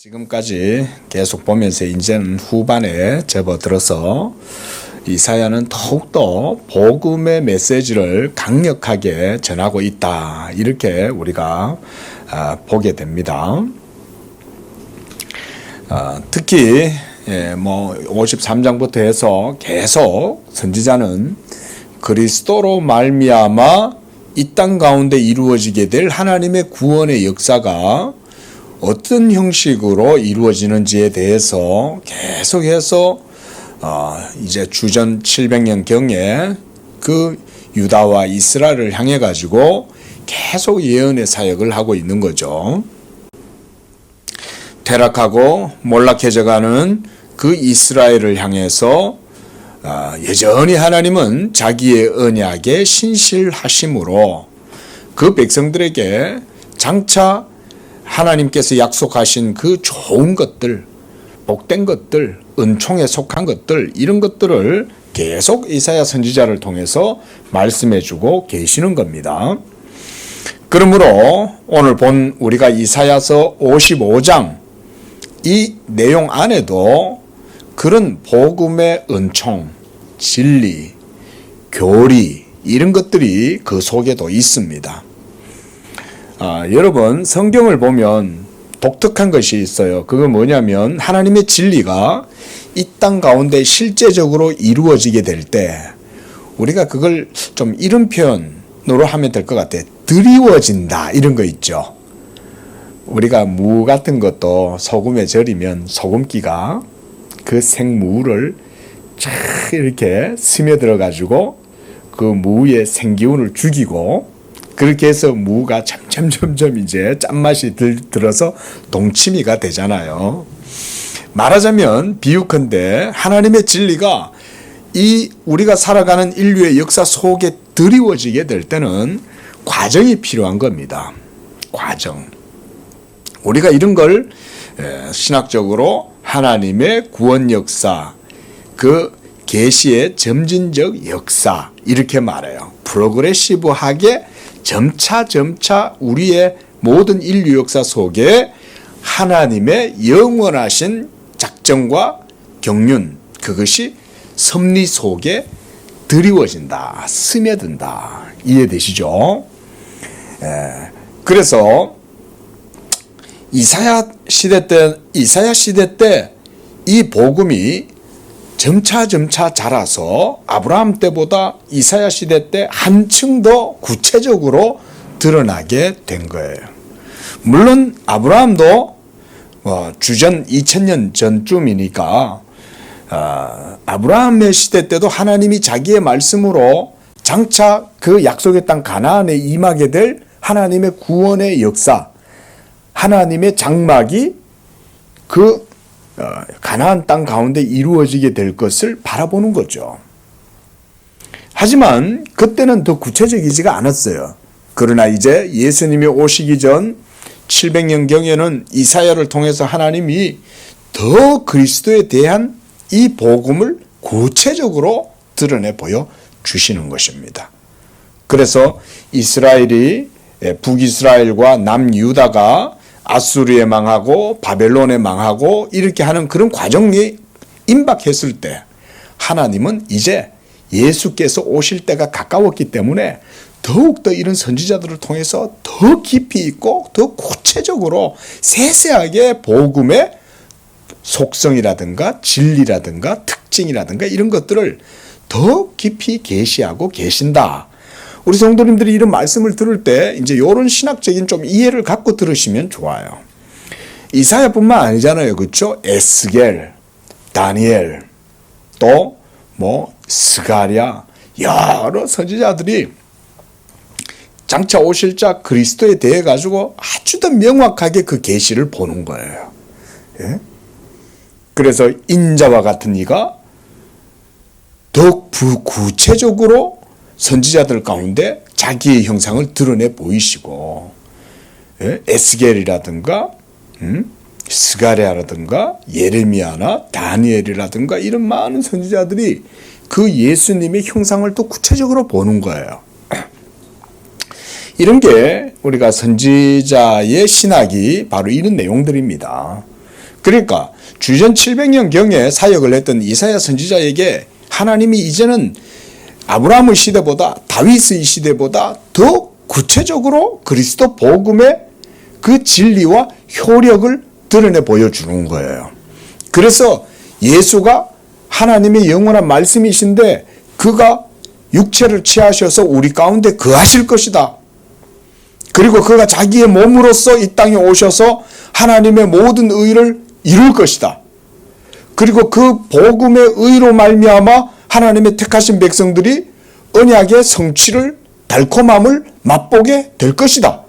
지금까지 계속 보면서 이제는 후반에 접어들어서 이사야는 더욱더 복음의 메시지를 강력하게 전하고 있다. 이렇게 우리가 보게 됩니다. 특히 53장부터 해서 계속 선지자는 그리스도로 말미암아 이 땅 가운데 이루어지게 될 하나님의 구원의 역사가 어떤 형식으로 이루어지는지에 대해서 계속해서 이제 주전 700년 경에 그 유다와 이스라엘을 향해 가지고 계속 예언의 사역을 하고 있는 거죠. 퇴락하고 몰락해져가는 그 이스라엘을 향해서 여전히 하나님은 자기의 언약에 신실하심으로 그 백성들에게 장차 하나님께서 약속하신 그 좋은 것들, 복된 것들, 은총에 속한 것들, 이런 것들을 계속 이사야 선지자를 통해서 말씀해주고 계시는 겁니다. 그러므로 오늘 본 우리가 이사야서 55장 이 내용 안에도 그런 복음의 은총, 진리, 교리 이런 것들이 그 속에도 있습니다. 여러분 성경을 보면 독특한 것이 있어요. 그건 뭐냐면 하나님의 진리가 이 땅 가운데 실제적으로 이루어지게 될 때 우리가 그걸 좀 이런 표현으로 하면 될 것 같아요. 드리워진다 이런 거 있죠. 우리가 무 같은 것도 소금에 절이면 소금기가 그 생무를 쫙 이렇게 스며들어 가지고 그 무의 생기운을 죽이고 그렇게 해서 무가 점점 이제 짠맛이 들어서 동치미가 되잖아요. 말하자면 비유컨대 하나님의 진리가 이 우리가 살아가는 인류의 역사 속에 드리워지게 될 때는 과정이 필요한 겁니다. 과정. 우리가 이런 걸 신학적으로 하나님의 구원 역사, 그 계시의 점진적 역사 이렇게 말해요. 프로그레시브하게 점차 우리의 모든 인류 역사 속에 하나님의 영원하신 작정과 경륜, 그것이 섭리 속에 드리워진다, 스며든다. 이해되시죠? 그래서 이사야 시대 때 이 복음이 점차 자라서 아브라함 때보다 이사야 시대 때 한층 더 구체적으로 드러나게 된 거예요. 물론 아브라함도 주전 2000년 전쯤이니까 아브라함의 시대 때도 하나님이 자기의 말씀으로 장차 그 약속의 땅 가나안에 임하게 될 하나님의 구원의 역사, 하나님의 장막이 그 가나안 땅 가운데 이루어지게 될 것을 바라보는 거죠. 하지만 그때는 더 구체적이지가 않았어요. 그러나 이제 예수님이 오시기 전 700년경에는 이사야를 통해서 하나님이 더 그리스도에 대한 이 복음을 구체적으로 드러내 보여주시는 것입니다. 그래서 이스라엘이 북이스라엘과 남유다가 아수르에 망하고 바벨론에 망하고 이렇게 하는 그런 과정이 임박했을 때 하나님은 이제 예수께서 오실 때가 가까웠기 때문에 더욱더 이런 선지자들을 통해서 더 깊이 있고 더 구체적으로 세세하게 복음의 속성이라든가 진리라든가 특징이라든가 이런 것들을 더 깊이 계시하고 계신다. 우리 성도님들이 이런 말씀을 들을 때 이제 이런 신학적인 좀 이해를 갖고 들으시면 좋아요. 이사야뿐만 아니잖아요. 그렇죠? 에스겔, 다니엘, 또 스가랴 여러 선지자들이 장차 오실 자 그리스도에 대해 가지고 아주 더 명확하게 그 계시를 보는 거예요. 예? 그래서 인자와 같은 이가 더욱 구체적으로 선지자들 가운데 자기의 형상을 드러내 보이시고 에스겔이라든가 스가랴라든가 예레미야나 다니엘이라든가 이런 많은 선지자들이 그 예수님의 형상을 또 구체적으로 보는 거예요. 이런 게 우리가 선지자의 신학이 바로 이런 내용들입니다. 그러니까 주전 700년경에 사역을 했던 이사야 선지자에게 하나님이 이제는 아브라함의 시대보다 다윗의 시대보다 더 구체적으로 그리스도 복음의 그 진리와 효력을 드러내 보여주는 거예요. 그래서 예수가 하나님의 영원한 말씀이신데 그가 육체를 취하셔서 우리 가운데 거하실 것이다. 그리고 그가 자기의 몸으로서 이 땅에 오셔서 하나님의 모든 의를 이룰 것이다. 그리고 그 복음의 의로 말미암아 하나님의 택하신 백성들이 언약의 성취를 달콤함을 맛보게 될 것이다.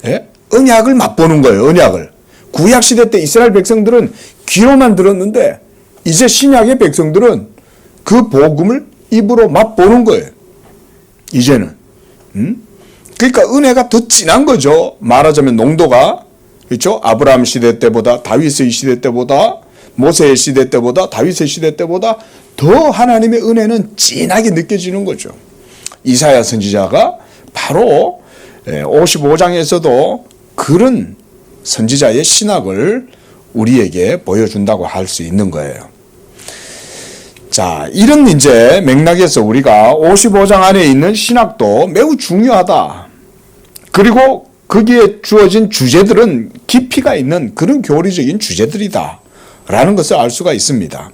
예? 언약을 맛보는 거예요. 언약을. 구약시대 때 이스라엘 백성들은 귀로만 들었는데 이제 신약의 백성들은 그 복음을 입으로 맛보는 거예요. 이제는. 그러니까 은혜가 더 진한 거죠. 말하자면 농도가. 그렇죠? 아브라함 시대 때보다, 다윗의 시대 때보다, 모세의 시대 때보다, 다윗의 시대 때보다 더 하나님의 은혜는 진하게 느껴지는 거죠. 이사야 선지자가 바로 55장에서도 그런 선지자의 신학을 우리에게 보여준다고 할 수 있는 거예요. 자, 이런 이제 맥락에서 우리가 55장 안에 있는 신학도 매우 중요하다. 그리고 거기에 주어진 주제들은 깊이가 있는 그런 교리적인 주제들이다. 라는 것을 알 수가 있습니다.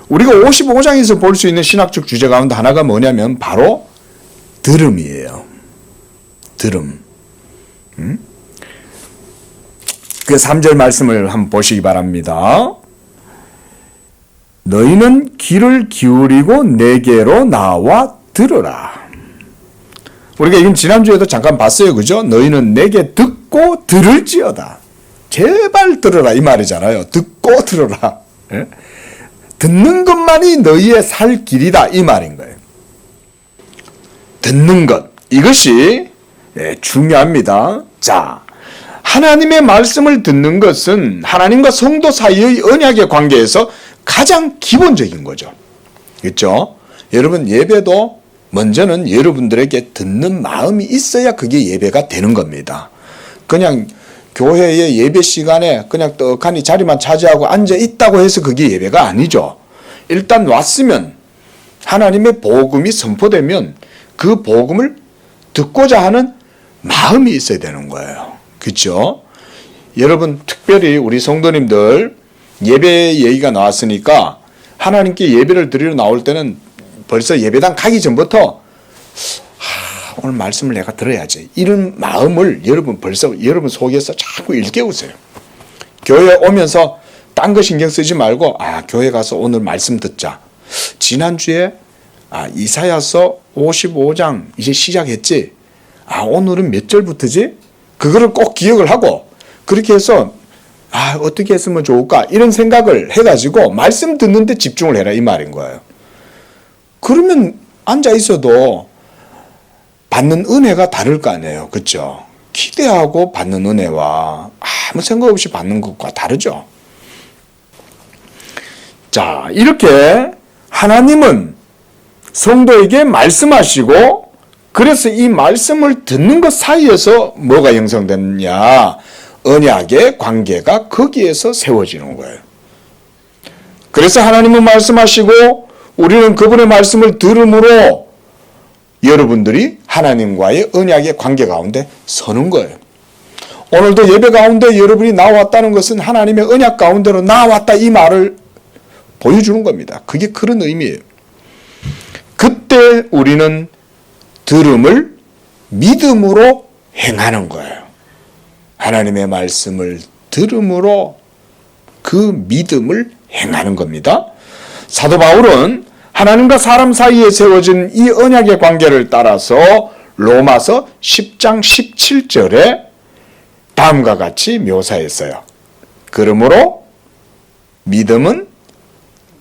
우리가 55장에서 볼 수 있는 신학적 주제 가운데 하나가 뭐냐면 바로 들음이에요. 들음. 그 3절 말씀을 한번 보시기 바랍니다. 너희는 귀를 기울이고 내게로 나와 들으라. 우리가 이건 지난주에도 잠깐 봤어요. 그죠? 너희는 내게 듣고 들을지어다. 제발 들으라 이 말이잖아요. 듣고 들으라. 예? 듣는 것만이 너희의 살 길이다 이 말인 거예요. 듣는 것. 이것이 중요합니다. 자, 하나님의 말씀을 듣는 것은 하나님과 성도 사이의 언약의 관계에서 가장 기본적인 거죠. 그렇죠? 여러분 예배도 먼저는 여러분들에게 듣는 마음이 있어야 그게 예배가 되는 겁니다. 그냥 교회의 예배 시간에 그냥 떡하니 자리만 차지하고 앉아 있다고 해서 그게 예배가 아니죠. 일단 왔으면 하나님의 복음이 선포되면 그 복음을 듣고자 하는 마음이 있어야 되는 거예요. 그렇죠? 여러분 특별히 우리 성도님들 예배 얘기가 나왔으니까 하나님께 예배를 드리러 나올 때는 벌써 예배당 가기 전부터 오늘 말씀을 내가 들어야지 이런 마음을 여러분 속에서 자꾸 일깨우세요. 교회 오면서 딴 거 신경 쓰지 말고 교회 가서 오늘 말씀 듣자. 지난주에 이사야서 55장 이제 시작했지. 오늘은 몇 절부터지? 그거를 꼭 기억을 하고 그렇게 해서 어떻게 했으면 좋을까 이런 생각을 해가지고 말씀 듣는데 집중을 해라 이 말인 거예요. 그러면 앉아 있어도 받는 은혜가 다를 거 아니에요. 그렇죠? 기대하고 받는 은혜와 아무 생각 없이 받는 것과 다르죠. 자, 이렇게 하나님은 성도에게 말씀하시고 그래서 이 말씀을 듣는 것 사이에서 뭐가 형성됐냐? 언약의 관계가 거기에서 세워지는 거예요. 그래서 하나님은 말씀하시고 우리는 그분의 말씀을 들음으로 여러분들이 하나님과의 언약의 관계 가운데 서는 거예요. 오늘도 예배 가운데 여러분이 나왔다는 것은 하나님의 언약 가운데로 나왔다 이 말을 보여주는 겁니다. 그게 그런 의미예요. 그때 우리는 들음을 믿음으로 행하는 거예요. 하나님의 말씀을 들음으로 그 믿음을 행하는 겁니다. 사도 바울은 하나님과 사람 사이에 세워진 이 언약의 관계를 따라서 로마서 10장 17절에 다음과 같이 묘사했어요. 그러므로 믿음은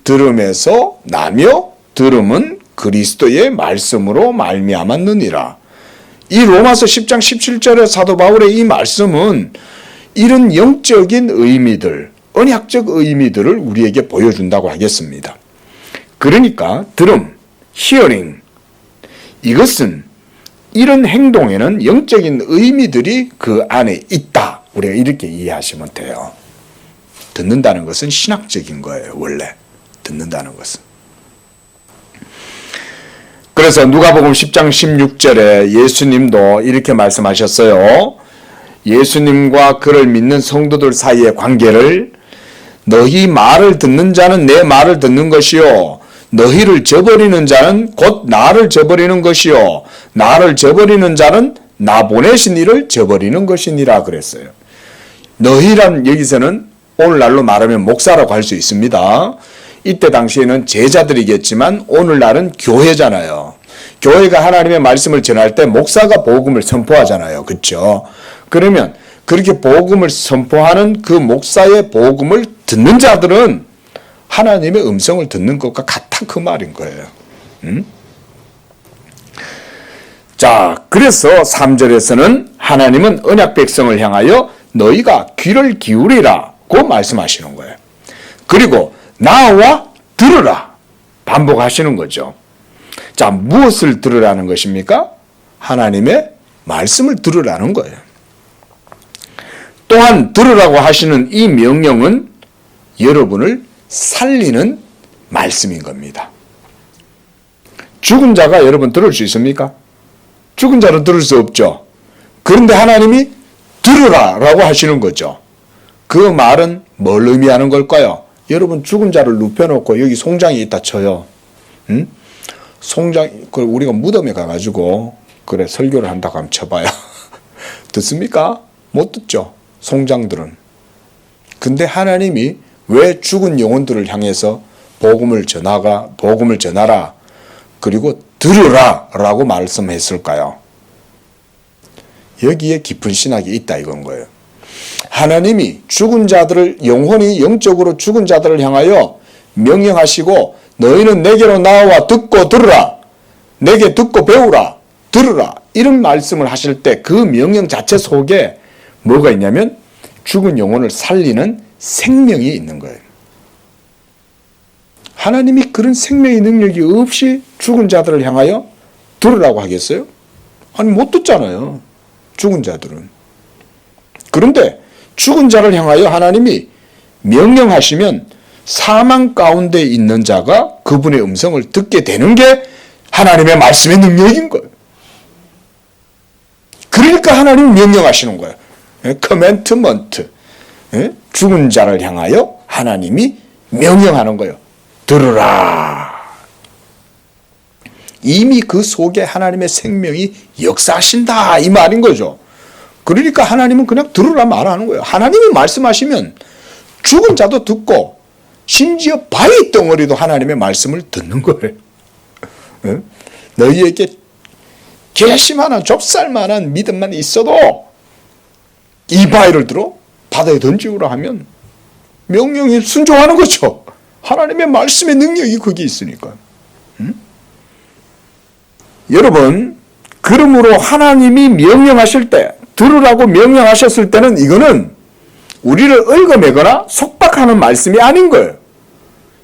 들음에서 나며 들음은 그리스도의 말씀으로 말미암았느니라. 이 로마서 10장 17절의 사도 바울의 이 말씀은 이런 영적인 의미들, 언약적 의미들을 우리에게 보여준다고 하겠습니다. 그러니까 들음, hearing, 이것은 이런 행동에는 영적인 의미들이 그 안에 있다. 우리가 이렇게 이해하시면 돼요. 듣는다는 것은 신학적인 거예요. 원래 듣는다는 것은. 그래서 누가복음 10장 16절에 예수님도 이렇게 말씀하셨어요. 예수님과 그를 믿는 성도들 사이의 관계를 너희 말을 듣는 자는 내 말을 듣는 것이요 너희를 저버리는 자는 곧 나를 저버리는 것이요 나를 저버리는 자는 나 보내신 이를 저버리는 것이니라 그랬어요. 너희란 여기서는 오늘날로 말하면 목사라고 할 수 있습니다. 이때 당시에는 제자들이겠지만 오늘날은 교회잖아요. 교회가 하나님의 말씀을 전할 때 목사가 복음을 선포하잖아요. 그렇죠? 그러면 그렇게 복음을 선포하는 그 목사의 복음을 듣는 자들은 하나님의 음성을 듣는 것과 같아 그 말인 거예요. 자, 그래서 3절에서는 하나님은 언약 백성을 향하여 너희가 귀를 기울이라고 말씀하시는 거예요. 그리고 나와 들으라 반복하시는 거죠. 자, 무엇을 들으라는 것입니까? 하나님의 말씀을 들으라는 거예요. 또한 들으라고 하시는 이 명령은 여러분을 살리는 말씀인 겁니다. 죽은 자가 여러분 들을 수 있습니까? 죽은 자는 들을 수 없죠. 그런데 하나님이 들으라라고 하시는 거죠. 그 말은 뭘 의미하는 걸까요? 여러분 죽은 자를 눕혀놓고 여기 송장이 있다 쳐요. 송장, 우리가 무덤에 가가지고 그래 설교를 한다고 하면 쳐봐요. 듣습니까? 못 듣죠. 송장들은. 근데 하나님이 왜 죽은 영혼들을 향해서 복음을 전하라 그리고 들으라라고 말씀했을까요? 여기에 깊은 신학이 있다 이건 거예요. 하나님이 죽은 자들을 영혼이 영적으로 죽은 자들을 향하여 명령하시고 너희는 내게로 나와 듣고 들으라. 내게 듣고 배우라. 들으라. 이런 말씀을 하실 때 그 명령 자체 속에 뭐가 있냐면 죽은 영혼을 살리는 생명이 있는 거예요. 하나님이 그런 생명의 능력이 없이 죽은 자들을 향하여 들으라고 하겠어요? 아니 못 듣잖아요. 죽은 자들은. 그런데 죽은 자를 향하여 하나님이 명령하시면 사망 가운데 있는 자가 그분의 음성을 듣게 되는 게 하나님의 말씀의 능력인 거예요. 그러니까 하나님이 명령하시는 거예요. 커멘트먼트. 죽은 자를 향하여 하나님이 명령하는 거예요. 들으라. 이미 그 속에 하나님의 생명이 역사하신다 이 말인 거죠. 그러니까 하나님은 그냥 들으라 말하는 거예요. 하나님이 말씀하시면 죽은 자도 듣고 심지어 바위 덩어리도 하나님의 말씀을 듣는 거예요. 너희에게 개심하나 좁쌀만한 믿음만 있어도 이 바위를 들어 바다에 던지우라 하면 명령에 순종하는 거죠. 하나님의 말씀의 능력이 거기 있으니까. 여러분, 그러므로 하나님이 명령하실 때, 들으라고 명령하셨을 때는 이거는 우리를 얽어매거나 속박하는 말씀이 아닌 거예요.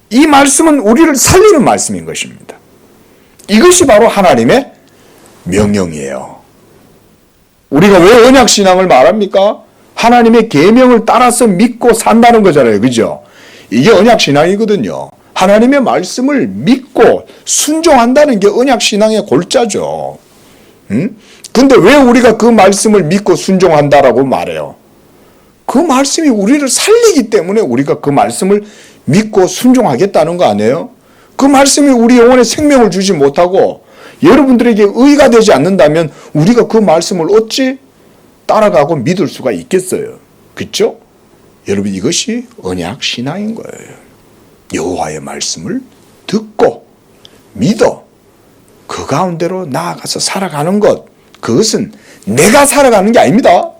이 말씀은 우리를 살리는 말씀인 것입니다. 이것이 바로 하나님의 명령이에요. 우리가 왜 언약신앙을 말합니까? 하나님의 계명을 따라서 믿고 산다는 거잖아요. 그죠? 이게 언약신앙이거든요. 하나님의 말씀을 믿고 순종한다는 게 언약신앙의 골자죠. 근데 왜 우리가 그 말씀을 믿고 순종한다라고 말해요? 그 말씀이 우리를 살리기 때문에 우리가 그 말씀을 믿고 순종하겠다는 거 아니에요? 그 말씀이 우리 영혼에 생명을 주지 못하고 여러분들에게 의가 되지 않는다면 우리가 그 말씀을 어찌 따라가고 믿을 수가 있겠어요? 그렇죠? 여러분 이것이 언약 신앙인 거예요. 여호와의 말씀을 듣고 믿어 그 가운데로 나아가서 살아가는 것, 그것은 내가 살아가는 게 아닙니다.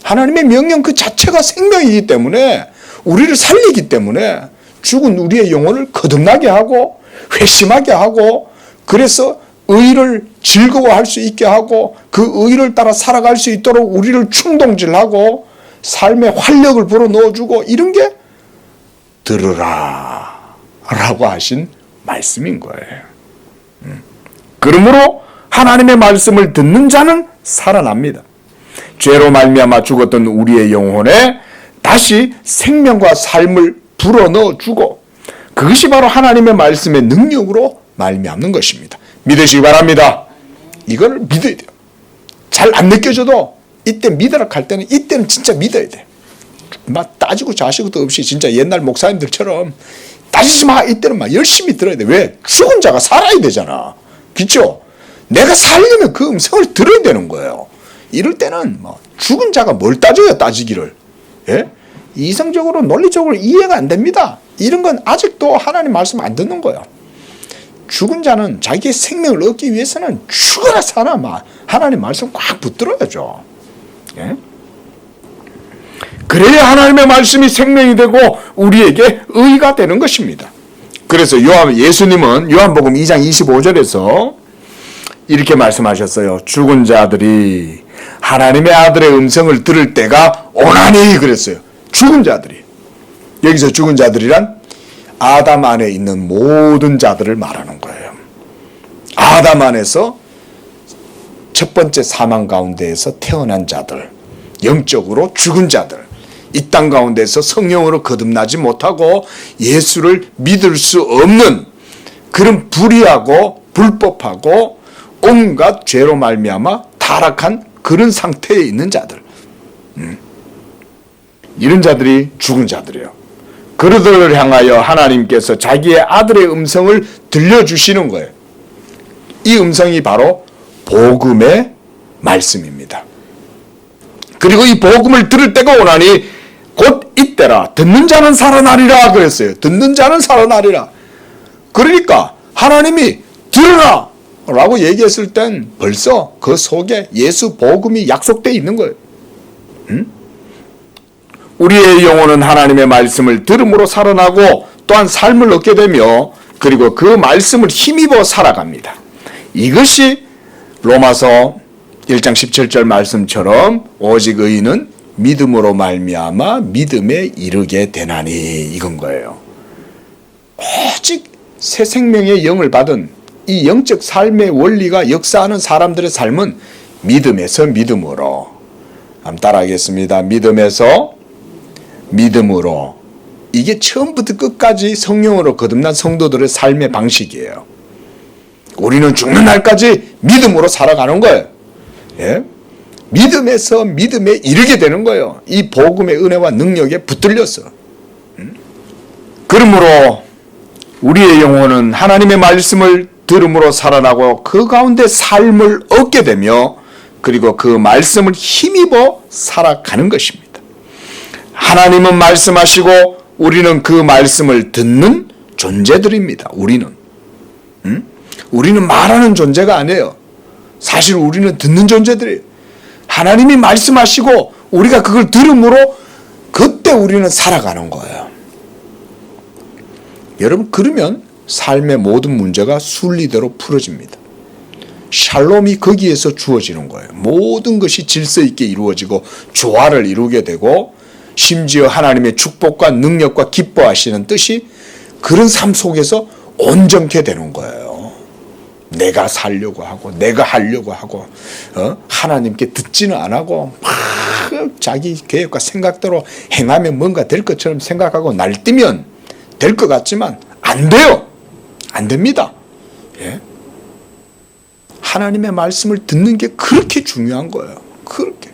하나님의 명령 그 자체가 생명이기 때문에 우리를 살리기 때문에 죽은 우리의 영혼을 거듭나게 하고 회심하게 하고 그래서 의를 즐거워할 수 있게 하고 그 의를 따라 살아갈 수 있도록 우리를 충동질하고 삶의 활력을 불어넣어주고 이런 게 들으라 라고 하신 말씀인 거예요. 그러므로 하나님의 말씀을 듣는 자는 살아납니다. 죄로 말미암아 죽었던 우리의 영혼에 다시 생명과 삶을 불어넣어 주고 그것이 바로 하나님의 말씀의 능력으로 말미암는 것입니다. 믿으시기 바랍니다. 이걸 믿어야 돼요. 잘 안 느껴져도 이때 믿으라 할 때는 이때는 진짜 믿어야 돼. 막 따지고 자시고도 없이 진짜 옛날 목사님들처럼 따지지 마. 이때는 막 열심히 들어야 돼. 왜? 죽은 자가 살아야 되잖아. 그렇죠? 내가 살려면 그 음성을 들어야 되는 거예요. 이럴 때는 뭐 죽은 자가 뭘 따져요, 따지기를. 예? 이성적으로 논리적으로 이해가 안 됩니다. 이런 건 아직도 하나님 말씀 안 듣는 거예요. 죽은 자는 자기의 생명을 얻기 위해서는 죽어라 사나 막 하나님 말씀 꽉 붙들어야죠. 예? 그래야 하나님의 말씀이 생명이 되고 우리에게 의가 되는 것입니다. 그래서 예수님은 요한복음 2장 25절에서 이렇게 말씀하셨어요. 죽은 자들이 하나님의 아들의 음성을 들을 때가 오나니 그랬어요. 죽은 자들이. 여기서 죽은 자들이란 아담 안에 있는 모든 자들을 말하는 거예요. 아담 안에서 첫 번째 사망 가운데에서 태어난 자들, 영적으로 죽은 자들, 이 땅 가운데서 성령으로 거듭나지 못하고 예수를 믿을 수 없는 그런 불의하고 불법하고 온갖 죄로 말미암아 타락한 그런 상태에 있는 자들, 이런 자들이 죽은 자들이에요. 그들을 향하여 하나님께서 자기의 아들의 음성을 들려주시는 거예요. 이 음성이 바로 복음의 말씀입니다. 그리고 이 복음을 들을 때가 오나니 곧 이때라. 듣는 자는 살아나리라 그랬어요. 듣는 자는 살아나리라. 그러니까 하나님이 들으라 라고 얘기했을 땐 벌써 그 속에 예수 복음이 약속되어 있는 거예요. 우리의 영혼은 하나님의 말씀을 들음으로 살아나고 또한 삶을 얻게 되며 그리고 그 말씀을 힘입어 살아갑니다. 이것이 로마서 1장 17절 말씀처럼 오직 의인은 믿음으로 말미암아 믿음에 이르게 되나니 이건 거예요. 오직 새 생명의 영을 받은 이 영적 삶의 원리가 역사하는 사람들의 삶은 믿음에서 믿음으로. 한번 따라하겠습니다. 믿음에서 믿음으로. 이게 처음부터 끝까지 성령으로 거듭난 성도들의 삶의 방식이에요. 우리는 죽는 날까지 믿음으로 살아가는 거예요. 예? 믿음에서 믿음에 이르게 되는 거예요. 이 복음의 은혜와 능력에 붙들려서. 그러므로 우리의 영혼은 하나님의 말씀을 들음으로 살아나고 그 가운데 삶을 얻게 되며 그리고 그 말씀을 힘입어 살아가는 것입니다. 하나님은 말씀하시고 우리는 그 말씀을 듣는 존재들입니다. 우리는 말하는 존재가 아니에요. 사실 우리는 듣는 존재들이에요. 하나님이 말씀하시고 우리가 그걸 들음으로 그때 우리는 살아가는 거예요. 여러분 그러면 삶의 모든 문제가 순리대로 풀어집니다. 샬롬이 거기에서 주어지는 거예요. 모든 것이 질서 있게 이루어지고 조화를 이루게 되고 심지어 하나님의 축복과 능력과 기뻐하시는 뜻이 그런 삶 속에서 온전케 되는 거예요. 내가 살려고 하고 내가 하려고 하고 하나님께 듣지는 안 하고 막 자기 계획과 생각대로 행하면 뭔가 될 것처럼 생각하고 날뛰면 될 것 같지만 안 돼요. 안 됩니다. 예? 하나님의 말씀을 듣는 게 그렇게 중요한 거예요. 그렇게.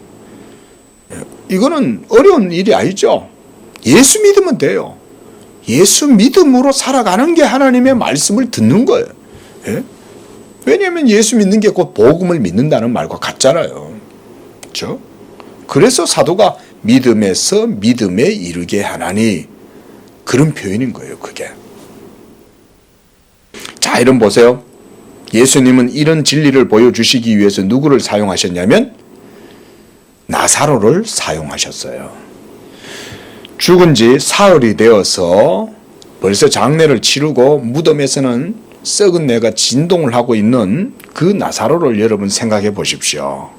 이거는 어려운 일이 아니죠. 예수 믿으면 돼요. 예수 믿음으로 살아가는 게 하나님의 말씀을 듣는 거예요. 예? 왜냐하면 예수 믿는 게 곧 복음을 믿는다는 말과 같잖아요. 그렇죠? 그래서 사도가 믿음에서 믿음에 이르게 하나니 그런 표현인 거예요. 그게. 자, 이런 보세요. 예수님은 이런 진리를 보여주시기 위해서 누구를 사용하셨냐면 나사로를 사용하셨어요. 죽은 지 사흘이 되어서 벌써 장례를 치르고 무덤에서는 썩은 내가 진동을 하고 있는 그 나사로를 여러분 생각해 보십시오.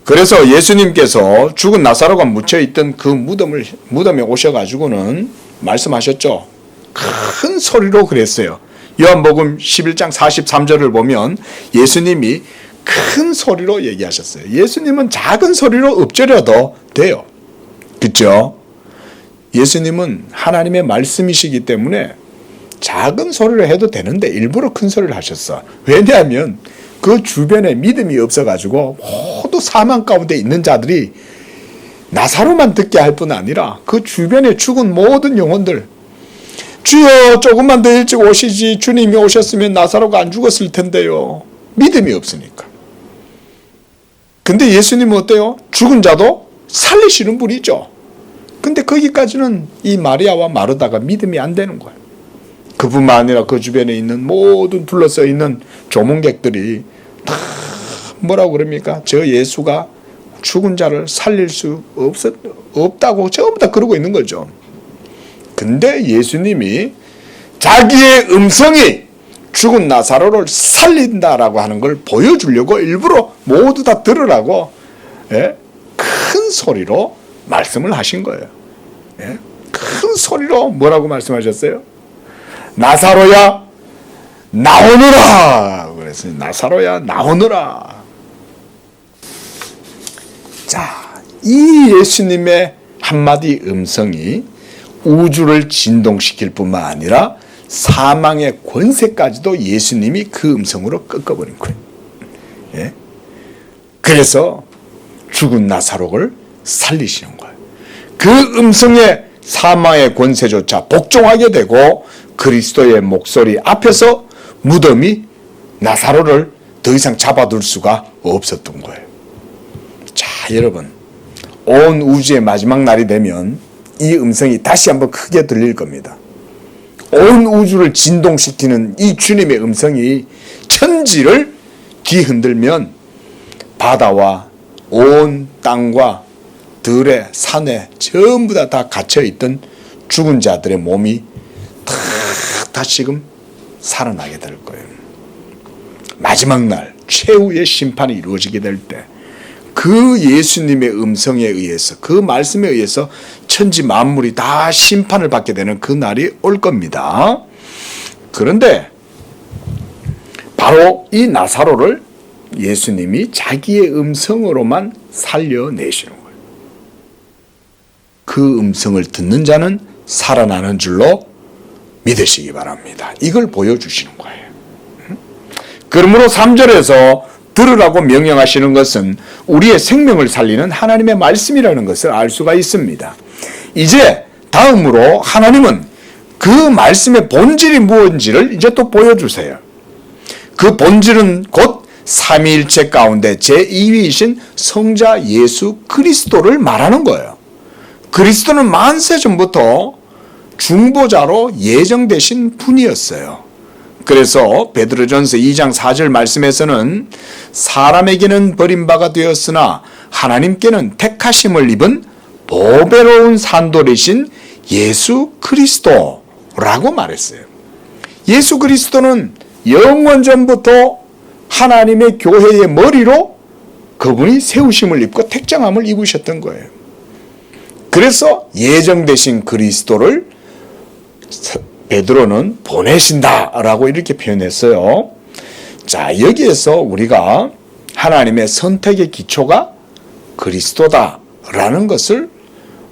그래서 예수님께서 죽은 나사로가 묻혀있던 그 무덤에 오셔가지고는 말씀하셨죠. 큰 소리로 그랬어요. 요한복음 11장 43절을 보면 예수님이 큰 소리로 얘기하셨어요. 예수님은 작은 소리로 읊조려도 돼요. 그렇죠? 예수님은 하나님의 말씀이시기 때문에 작은 소리로 해도 되는데 일부러 큰 소리를 하셨어. 왜냐하면 그 주변에 믿음이 없어가지고 모두 사망 가운데 있는 자들이 나사로만 듣게 할 뿐 아니라 그 주변에 죽은 모든 영혼들, 주여 조금만 더 일찍 오시지, 주님이 오셨으면 나사로가 안 죽었을 텐데요. 믿음이 없으니까. 근데 예수님은 어때요? 죽은 자도 살리시는 분이죠. 근데 거기까지는 이 마리아와 마르다가 믿음이 안 되는 거예요. 그뿐만 아니라 그 주변에 있는 모든 둘러서 있는 조문객들이 다 뭐라고 그럽니까? 저 예수가 죽은 자를 살릴 수 없다고 전부 다 그러고 있는 거죠. 근데 예수님이 자기의 음성이 죽은 나사로를 살린다라고 하는 걸 보여주려고 일부러 모두 다 들으라고 큰 소리로 말씀을 하신 거예요. 큰 소리로 뭐라고 말씀하셨어요? 나사로야 나오너라. 그랬어요. 나사로야 나오너라. 자, 이 예수님의 한마디 음성이 우주를 진동시킬 뿐만 아니라 사망의 권세까지도 예수님이 그 음성으로 꺾어버린 거예요. 그래서 죽은 나사로를 살리시는 거예요. 그 음성에 사망의 권세조차 복종하게 되고 그리스도의 목소리 앞에서 무덤이 나사로를 더 이상 잡아둘 수가 없었던 거예요. 자, 여러분, 온 우주의 마지막 날이 되면 이 음성이 다시 한번 크게 들릴 겁니다. 온 우주를 진동시키는 이 주님의 음성이 천지를 뒤흔들면 바다와 온 땅과 들에 산에 전부 다 갇혀있던 죽은 자들의 몸이 다 다시금 살아나게 될 거예요. 마지막 날 최후의 심판이 이루어지게 될 때 그 예수님의 음성에 의해서, 그 말씀에 의해서 천지 만물이 다 심판을 받게 되는 그 날이 올 겁니다. 그런데 바로 이 나사로를 예수님이 자기의 음성으로만 살려내시는 거예요. 그 음성을 듣는 자는 살아나는 줄로 믿으시기 바랍니다. 이걸 보여주시는 거예요. 그러므로 3절에서 들으라고 명령하시는 것은 우리의 생명을 살리는 하나님의 말씀이라는 것을 알 수가 있습니다. 이제 다음으로 하나님은 그 말씀의 본질이 무엇인지를 이제 또 보여주세요. 그 본질은 곧 삼위일체 가운데 제2위이신 성자 예수 그리스도를 말하는 거예요. 그리스도는 만세 전부터 중보자로 예정되신 분이었어요. 그래서 베드로전서 2장 4절 말씀에서는 사람에게는 버림바가 되었으나 하나님께는 택하심을 입은 보배로운 산돌이신 예수 그리스도라고 말했어요. 예수 그리스도는 영원 전부터 하나님의 교회의 머리로 그분이 세우심을 입고 택정함을 입으셨던 거예요. 그래서 예정되신 그리스도를 베드로는 보내신다라고 이렇게 표현했어요. 자, 여기에서 우리가 하나님의 선택의 기초가 그리스도다라는 것을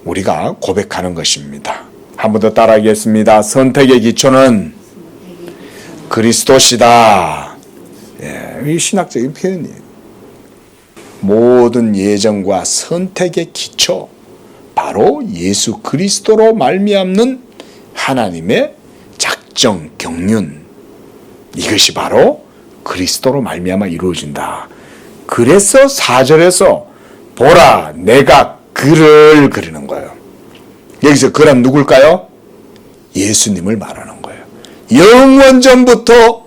우리가 고백하는 것입니다. 한 번 더 따라하겠습니다. 선택의 기초는 그리스도시다. 이 신학적인 표현이에요. 모든 예정과 선택의 기초, 바로 예수 그리스도로 말미암는 하나님의 작정, 경륜, 이것이 바로 그리스도로 말미암아 이루어진다. 그래서 4절에서 보라 내가 그를 그리는 거예요. 여기서 그란 누굴까요? 예수님을 말하는 거예요. 영원 전부터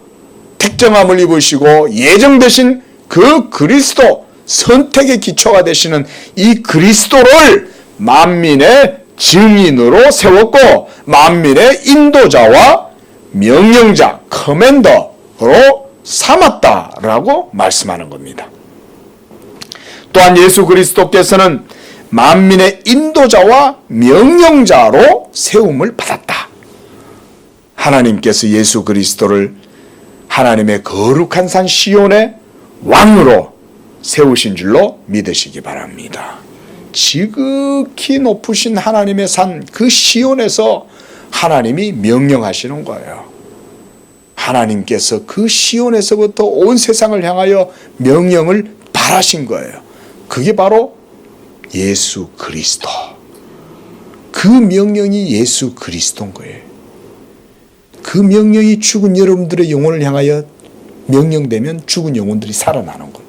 택정함을 입으시고 예정되신 그 그리스도, 선택의 기초가 되시는 이 그리스도를 만민의 증인으로 세웠고 만민의 인도자와 명령자, 커맨더로 삼았다라고 말씀하는 겁니다. 또한 예수 그리스도께서는 만민의 인도자와 명령자로 세움을 받았다. 하나님께서 예수 그리스도를 하나님의 거룩한 산 시온의 왕으로 세우신 줄로 믿으시기 바랍니다. 지극히 높으신 하나님의 산 그 시온에서 하나님이 명령하시는 거예요. 하나님께서 그 시온에서부터 온 세상을 향하여 명령을 발하신 거예요. 그게 바로 예수 그리스도. 그 명령이 예수 그리스도인 거예요. 그 명령이 죽은 여러분들의 영혼을 향하여 명령되면 죽은 영혼들이 살아나는 거예요.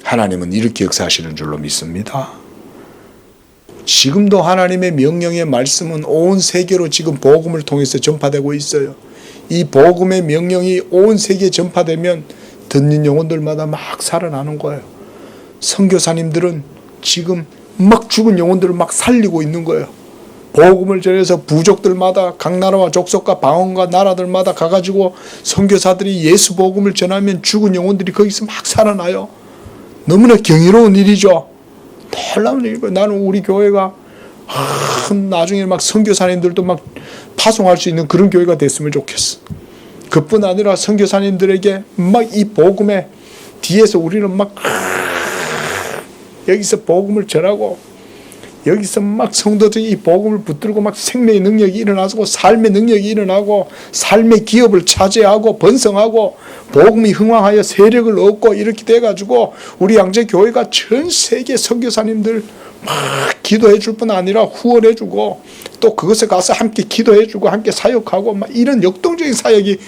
하나님은 이렇게 역사하시는 줄로 믿습니다. 지금도 하나님의 명령의 말씀은 온 세계로 지금 복음을 통해서 전파되고 있어요. 이 복음의 명령이 온 세계에 전파되면 듣는 영혼들마다 막 살아나는 거예요. 선교사님들은 지금 막 죽은 영혼들을 막 살리고 있는 거예요. 복음을 전해서 부족들마다 각 나라와 족속과 방언과 나라들마다 가가지고 선교사들이 예수 복음을 전하면 죽은 영혼들이 거기서 막 살아나요. 너무나 경이로운 일이죠. 놀라운 일이고, 나는 우리 교회가 나중에 막 선교사님들도 막 파송할 수 있는 그런 교회가 됐으면 좋겠어. 그뿐 아니라 선교사님들에게 막 이 복음의 뒤에서 우리는 막 여기서 복음을 전하고, 여기서 막 성도들이 이 복음을 붙들고 막 생명의 능력이 일어나고 삶의 능력이 일어나고 삶의 기업을 차지하고 번성하고 복음이 흥왕하여 세력을 얻고 이렇게 돼가지고 우리 양재교회가 전 세계 선교사님들 막 기도해 줄 뿐 아니라 후원해 주고 또 그것에 가서 함께 기도해 주고 함께 사역하고 막 이런 역동적인 사역이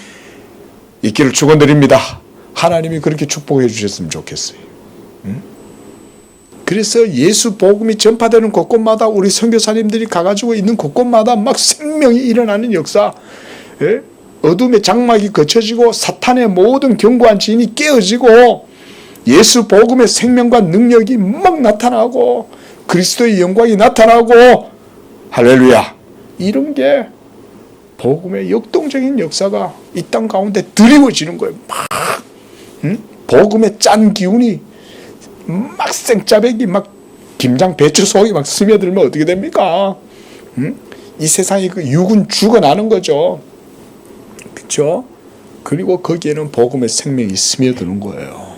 있기를 축원드립니다. 하나님이 그렇게 축복해 주셨으면 좋겠어요. 그래서 예수 복음이 전파되는 곳곳마다 우리 선교사님들이 가가지고 있는 곳곳마다 막 생명이 일어나는 역사, 어둠의 장막이 거쳐지고 사탄의 모든 견고한 진이 깨어지고 예수 복음의 생명과 능력이 막 나타나고 그리스도의 영광이 나타나고 할렐루야, 이런 게 복음의 역동적인 역사가 이 땅 가운데 드리워지는 거예요. 막 복음의 짠 기운이 막 생짜배기 막 김장 배추 속이 막 스며들면 어떻게 됩니까? 이 세상이 그 육은 죽어나는 거죠. 그렇죠? 그리고 거기에는 복음의 생명이 스며드는 거예요.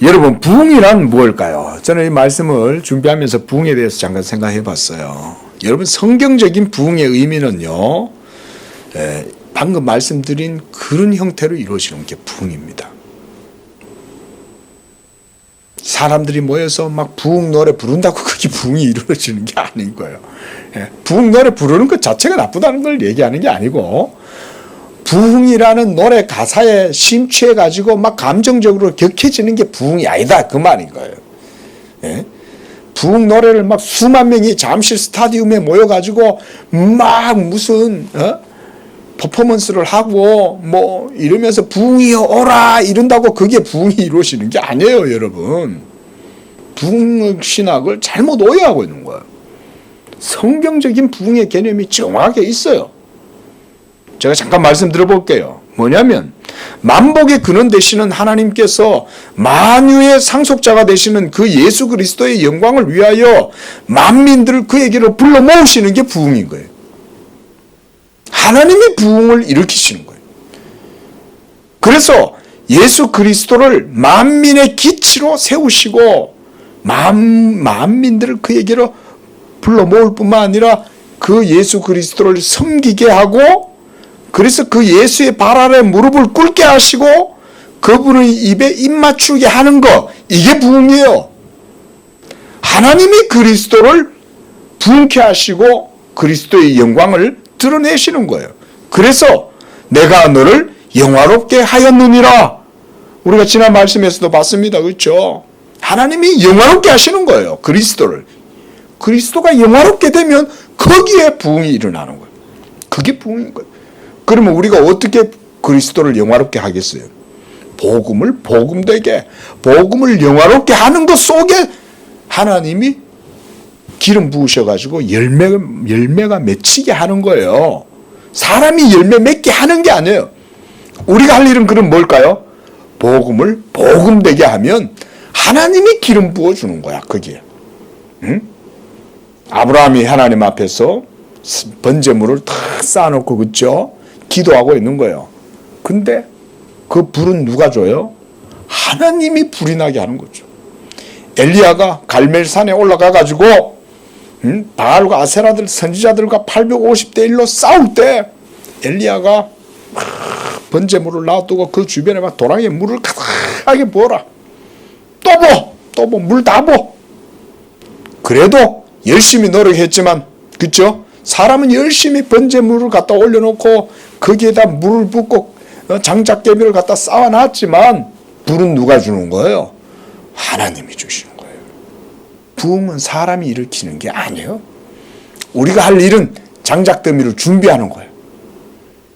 여러분, 부흥이란 무엇일까요? 저는 이 말씀을 준비하면서 부흥에 대해서 잠깐 생각해 봤어요. 여러분, 성경적인 부흥의 의미는요, 방금 말씀드린 그런 형태로 이루어지는 게 부흥입니다. 사람들이 모여서 막 부흥 노래 부른다고 그게 부흥이 이루어지는 게 아닌 거예요. 부흥 노래 부르는 것 자체가 나쁘다는 걸 얘기하는 게 아니고, 부흥이라는 노래 가사에 심취해 가지고 막 감정적으로 격해지는 게 부흥이 아니다, 그 말인 거예요. 부흥 노래를 막 수만 명이 잠실 스타디움에 모여 가지고 막 무슨 퍼포먼스를 하고 뭐 이러면서 부흥이여 오라 이런다고 그게 부흥이 이루어지는 게 아니에요, 여러분. 부흥 신학을 잘못 오해하고 있는 거예요. 성경적인 부흥의 개념이 정확하게 있어요. 제가 잠깐 말씀 드려볼게요. 뭐냐면 만복의 근원 되시는 하나님께서 만유의 상속자가 되시는 그 예수 그리스도의 영광을 위하여 만민들을 그에게로 불러 모으시는 게 부흥인 거예요. 하나님이 부흥을 일으키시는 거예요. 그래서 예수 그리스도를 만민의 기치로 세우시고 만민들을 그에게로 불러 모을 뿐만 아니라 그 예수 그리스도를 섬기게 하고, 그래서 그 예수의 발 아래 무릎을 꿇게 하시고 그분의 입에 입 맞추게 하는 것, 이게 부흥이에요. 하나님이 그리스도를 부흥케 하시고 그리스도의 영광을 드러내시는 거예요. 그래서 내가 너를 영화롭게 하였느니라. 우리가 지난 말씀에서도 봤습니다. 그렇죠? 하나님이 영화롭게 하시는 거예요. 그리스도를. 그리스도가 영화롭게 되면 거기에 부흥이 일어나는 거예요. 그게 부흥인 거예요. 그러면 우리가 어떻게 그리스도를 영화롭게 하겠어요? 복음을 복음되게, 복음을 영화롭게 하는 것 속에 하나님이 기름 부으셔가지고 열매가 맺히게 하는 거예요. 사람이 열매 맺게 하는 게 아니에요. 우리가 할 일은 그럼 뭘까요? 복음을 복음되게 하면 하나님이 기름 부어주는 거야, 거기에. 응? 아브라함이 하나님 앞에서 번제물을 탁 쌓아놓고, 그죠? 기도하고 있는 거예요. 근데 그 불은 누가 줘요? 하나님이 불이 나게 하는 거죠. 엘리야가 갈멜산에 올라가 가지고 바알과 아세라들 선지자들과 850대 1로 싸울 때 엘리야가 번제물을 놔두고 그 주변에 막 도랑에 물을 가득하게 부어라. 또 뭐 물 다 부어. 그래도 열심히 노력했지만, 그쵸? 사람은 열심히 번제물을 갖다 올려놓고 거기에다 물을 붓고 장작개비를 갖다 쌓아놨지만 불은 누가 주는 거예요? 하나님이 주시는 거예요. 부흥은 사람이 일으키는 게 아니에요. 우리가 할 일은 장작더미를 준비하는 거예요.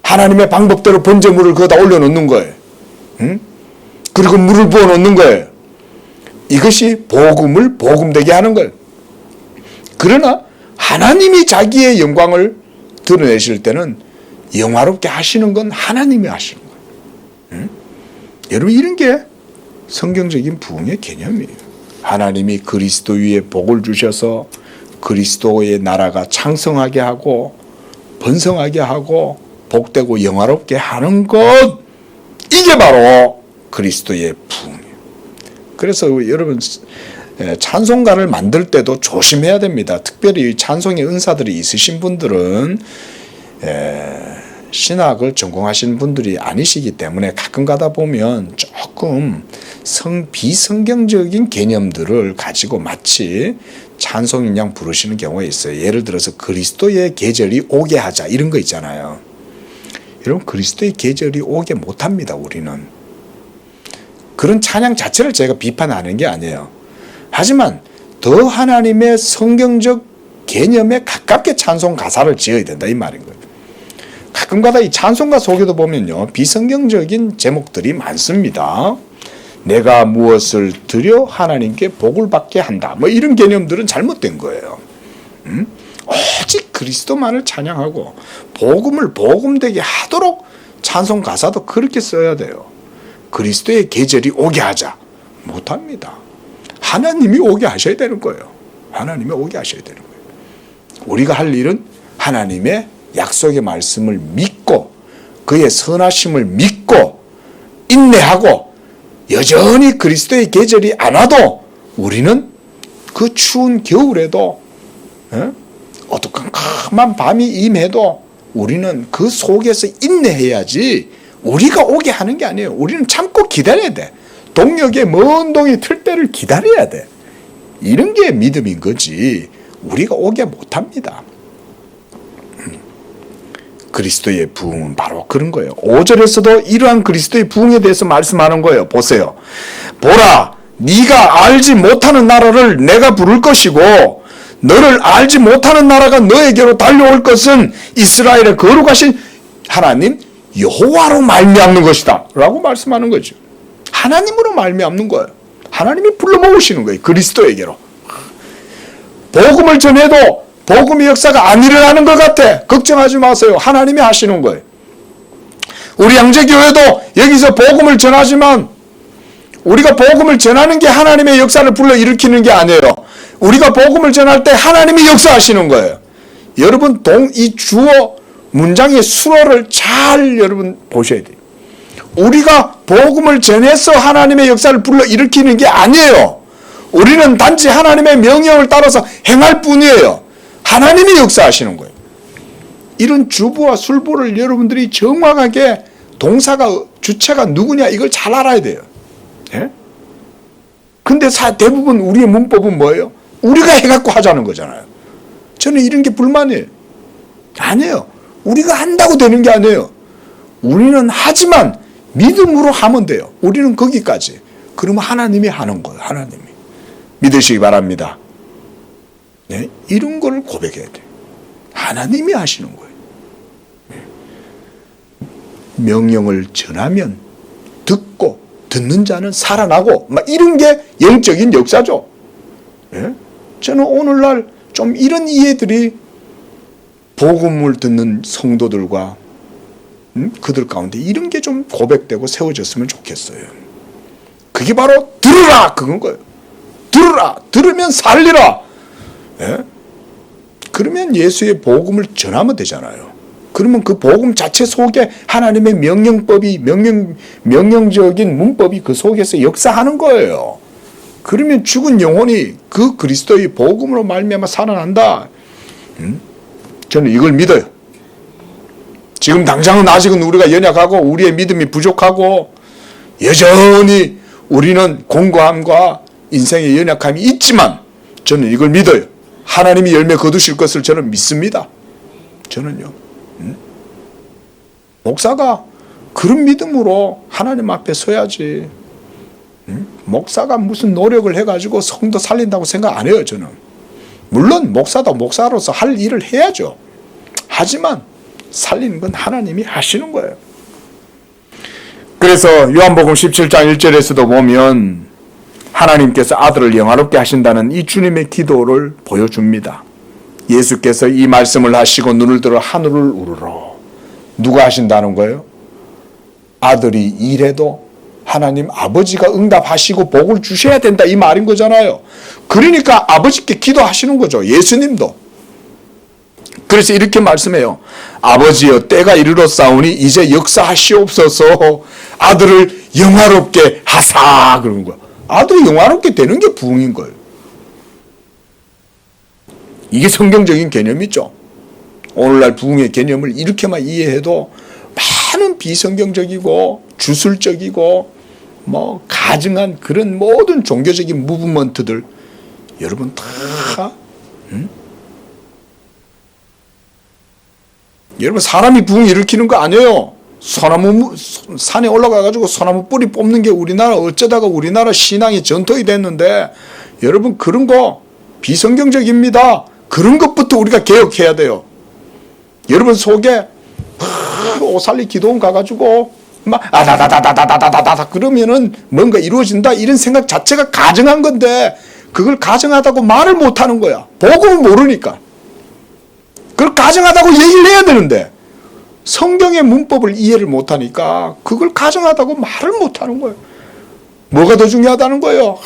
하나님의 방법대로 번제물을 거기다 올려놓는 거예요. 그리고 물을 부어놓는 거예요. 이것이 복음을 복음되게 하는 거예요. 그러나 하나님이 자기의 영광을 드러내실 때는 영화롭게 하시는 건 하나님이 하시는 거예요. 여러분, 이런 게 성경적인 부흥의 개념이에요. 하나님이 그리스도 위에 복을 주셔서 그리스도의 나라가 창성하게 하고 번성하게 하고 복되고 영화롭게 하는 것, 이게 바로 그리스도의 부흥이에요. 그래서 여러분, 찬송가를 만들 때도 조심해야 됩니다. 특별히 찬송의 은사들이 있으신 분들은 신학을 전공하신 분들이 아니시기 때문에 가끔 가다 보면 조금 비성경적인 개념들을 가지고 마치 찬송인 양 부르시는 경우가 있어요. 예를 들어서 그리스도의 계절이 오게 하자, 이런 거 있잖아요. 여러분, 그리스도의 계절이 오게 못합니다. 우리는 그런 찬양 자체를 제가 비판하는 게 아니에요. 하지만 더 하나님의 성경적 개념에 가깝게 찬송 가사를 지어야 된다, 이 말인 거예요. 가끔가다 이 찬송가 속에도 보면요, 비성경적인 제목들이 많습니다. 내가 무엇을 드려 하나님께 복을 받게 한다, 뭐 이런 개념들은 잘못된 거예요. 오직 그리스도만을 찬양하고 복음을 복음되게 하도록 찬송 가사도 그렇게 써야 돼요. 그리스도의 계절이 오게 하자, 못합니다. 하나님이 오게 하셔야 되는 거예요. 하나님이 오게 하셔야 되는 거예요. 우리가 할 일은 하나님의 약속의 말씀을 믿고 그의 선하심을 믿고 인내하고 여전히 그리스도의 계절이 안 와도 우리는 그 추운 겨울에도 어둑한 밤이 임해도 우리는 그 속에서 인내해야지, 우리가 오게 하는 게 아니에요. 우리는 참고 기다려야 돼. 동역의 먼 동이 틀 때를 기다려야 돼. 이런 게 믿음인 거지 우리가 오게 못합니다. 그리스도의 부흥은 바로 그런 거예요. 5절에서도 이러한 그리스도의 부흥에 대해서 말씀하는 거예요. 보세요. 보라, 네가 알지 못하는 나라를 내가 부를 것이고 너를 알지 못하는 나라가 너에게로 달려올 것은 이스라엘의 거룩하신 하나님 여호와로 말미암는 것이다 라고 말씀하는 거죠. 하나님으로 말미암는 거예요. 하나님이 불러 모으시는 거예요. 그리스도에게로. 복음을 전해도 복음의 역사가 안 일어나는 것 같아. 걱정하지 마세요. 하나님이 하시는 거예요. 우리 양재교회도 여기서 복음을 전하지만 우리가 복음을 전하는 게 하나님의 역사를 불러 일으키는 게 아니에요. 우리가 복음을 전할 때 하나님이 역사하시는 거예요. 여러분, 이 주어 문장의 수어를 잘 여러분 보셔야 돼요. 우리가 복음을 전해서 하나님의 역사를 불러 일으키는 게 아니에요. 우리는 단지 하나님의 명령을 따라서 행할 뿐이에요. 하나님이 역사하시는 거예요. 이런 주부와 술부를 여러분들이 정확하게 동사가 주체가 누구냐 이걸 잘 알아야 돼요. 예? 근데 대부분 우리의 문법은 뭐예요? 우리가 해갖고 하자는 거잖아요. 저는 이런 게 불만이에요. 아니에요. 우리가 한다고 되는 게 아니에요. 우리는 하지만 믿음으로 하면 돼요. 우리는 거기까지. 그러면 하나님이 하는 거예요. 하나님이. 믿으시기 바랍니다. 네? 이런 걸 고백해야 돼요. 하나님이 하시는 거예요. 네. 명령을 전하면 듣고 듣는 자는 살아나고 막 이런 게 영적인 역사죠. 네? 저는 오늘날 좀 이런 이해들이 복음을 듣는 성도들과 그들 가운데 이런 게 좀 고백되고 세워졌으면 좋겠어요. 그게 바로 들으라 그건 거예요. 들으라, 들으면 살리라. 예? 그러면 예수의 복음을 전하면 되잖아요. 그러면 그 복음 자체 속에 하나님의 명령법이 명령적인 문법이 그 속에서 역사하는 거예요. 그러면 죽은 영혼이 그 그리스도의 복음으로 말미암아 살아난다. 저는 이걸 믿어요. 지금 당장은 아직은 우리가 연약하고 우리의 믿음이 부족하고 여전히 우리는 공고함과 인생의 연약함이 있지만 저는 이걸 믿어요. 하나님이 열매 거두실 것을 저는 믿습니다. 저는요. 목사가 그런 믿음으로 하나님 앞에 서야지. 목사가 무슨 노력을 해가지고 성도 살린다고 생각 안 해요. 저는. 물론 목사도 목사로서 할 일을 해야죠. 하지만 살리는 건 하나님이 하시는 거예요. 그래서 요한복음 17장 1절에서도 보면 하나님께서 아들을 영화롭게 하신다는 이 주님의 기도를 보여줍니다. 예수께서 이 말씀을 하시고 눈을 들어 하늘을 우러러. 누가 하신다는 거예요? 아들이 일해도 하나님 아버지가 응답하시고 복을 주셔야 된다 이 말인 거잖아요. 그러니까 아버지께 기도하시는 거죠. 예수님도. 그래서 이렇게 말씀해요. 아버지여 때가 이르렀사오니 이제 역사하시옵소서 아들을 영화롭게 하사 그런 거야. 아들이 영화롭게 되는 게 부흥인 거예요. 이게 성경적인 개념이죠. 오늘날 부흥의 개념을 이렇게만 이해해도 많은 비성경적이고 주술적이고 뭐 가증한 그런 모든 종교적인 무브먼트들 여러분 다 여러분 사람이 부흥 일으키는 거 아니에요. 소나무 산에 올라가가지고 소나무 뿌리 뽑는 게 우리나라 어쩌다가 우리나라 신앙의 전통이 됐는데 여러분 그런 거 비성경적입니다. 그런 것부터 우리가 개혁해야 돼요. 여러분 속에 오살리 기도원 가가지고 막 아다다다다다다다다 그러면은 뭔가 이루어진다 이런 생각 자체가 가정한 건데 그걸 가정하다고 말을 못하는 거야. 복음을 모르니까. 그걸 가정하다고 얘기를 해야 되는데 성경의 문법을 이해를 못하니까 그걸 가정하다고 말을 못하는 거예요. 뭐가 더 중요하다는 거예요?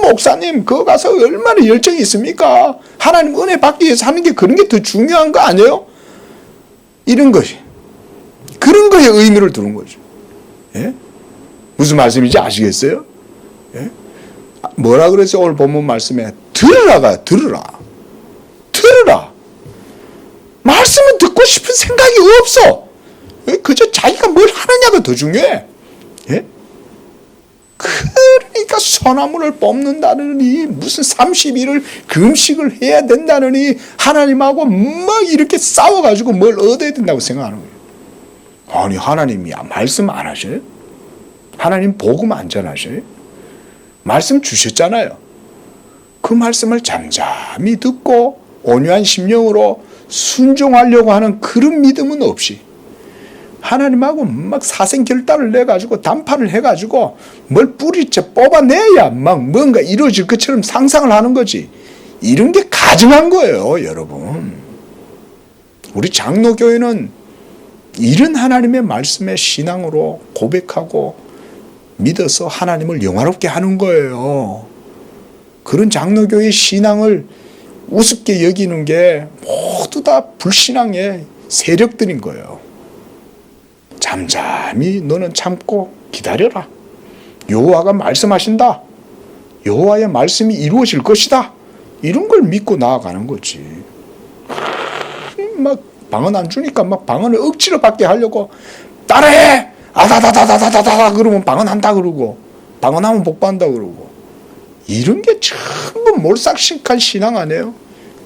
목사님 그거 가서 얼마나 열정이 있습니까? 하나님 은혜 받기 위해서 하는 게 그런 게 더 중요한 거 아니에요? 이런 것이 그런 거에 의미를 두는 거죠. 예? 무슨 말씀인지 아시겠어요? 예? 뭐라 그랬어요? 오늘 본문 말씀에 들으라가 들으라. 들으라. 말씀은 듣고 싶은 생각이 없어. 그저 자기가 뭘 하느냐가 더 중요해. 예? 그러니까 소나무를 뽑는다느니 무슨 30일을 금식을 해야 된다느니 하나님하고 막 이렇게 싸워가지고 뭘 얻어야 된다고 생각하는 거예요. 아니 하나님이 말씀 안 하셔요? 하나님 복음 안 전하셔요? 말씀 주셨잖아요. 그 말씀을 잠잠히 듣고 온유한 심령으로 순종하려고 하는 그런 믿음은 없이 하나님하고 막 사생결단을 내가지고 담판을 해가지고 뭘 뿌리째 뽑아내야 막 뭔가 이루어질 것처럼 상상을 하는 거지. 이런 게 가증한 거예요, 여러분. 우리 장로교회는 이런 하나님의 말씀에 신앙으로 고백하고 믿어서 하나님을 영화롭게 하는 거예요. 그런 장로교회의 신앙을 우습게 여기는 게 모두 다 불신앙의 세력들인 거예요. 잠잠히 너는 참고 기다려라. 여호와가 말씀하신다. 여호와의 말씀이 이루어질 것이다. 이런 걸 믿고 나아가는 거지. 막 방언 안 주니까 막 방언을 억지로 받게 하려고 따라해. 아다다다다다다다 그러면 방언한다 그러고 방언하면 복받는다 그러고 이런 게 전부 몰삭식한 신앙 아니에요?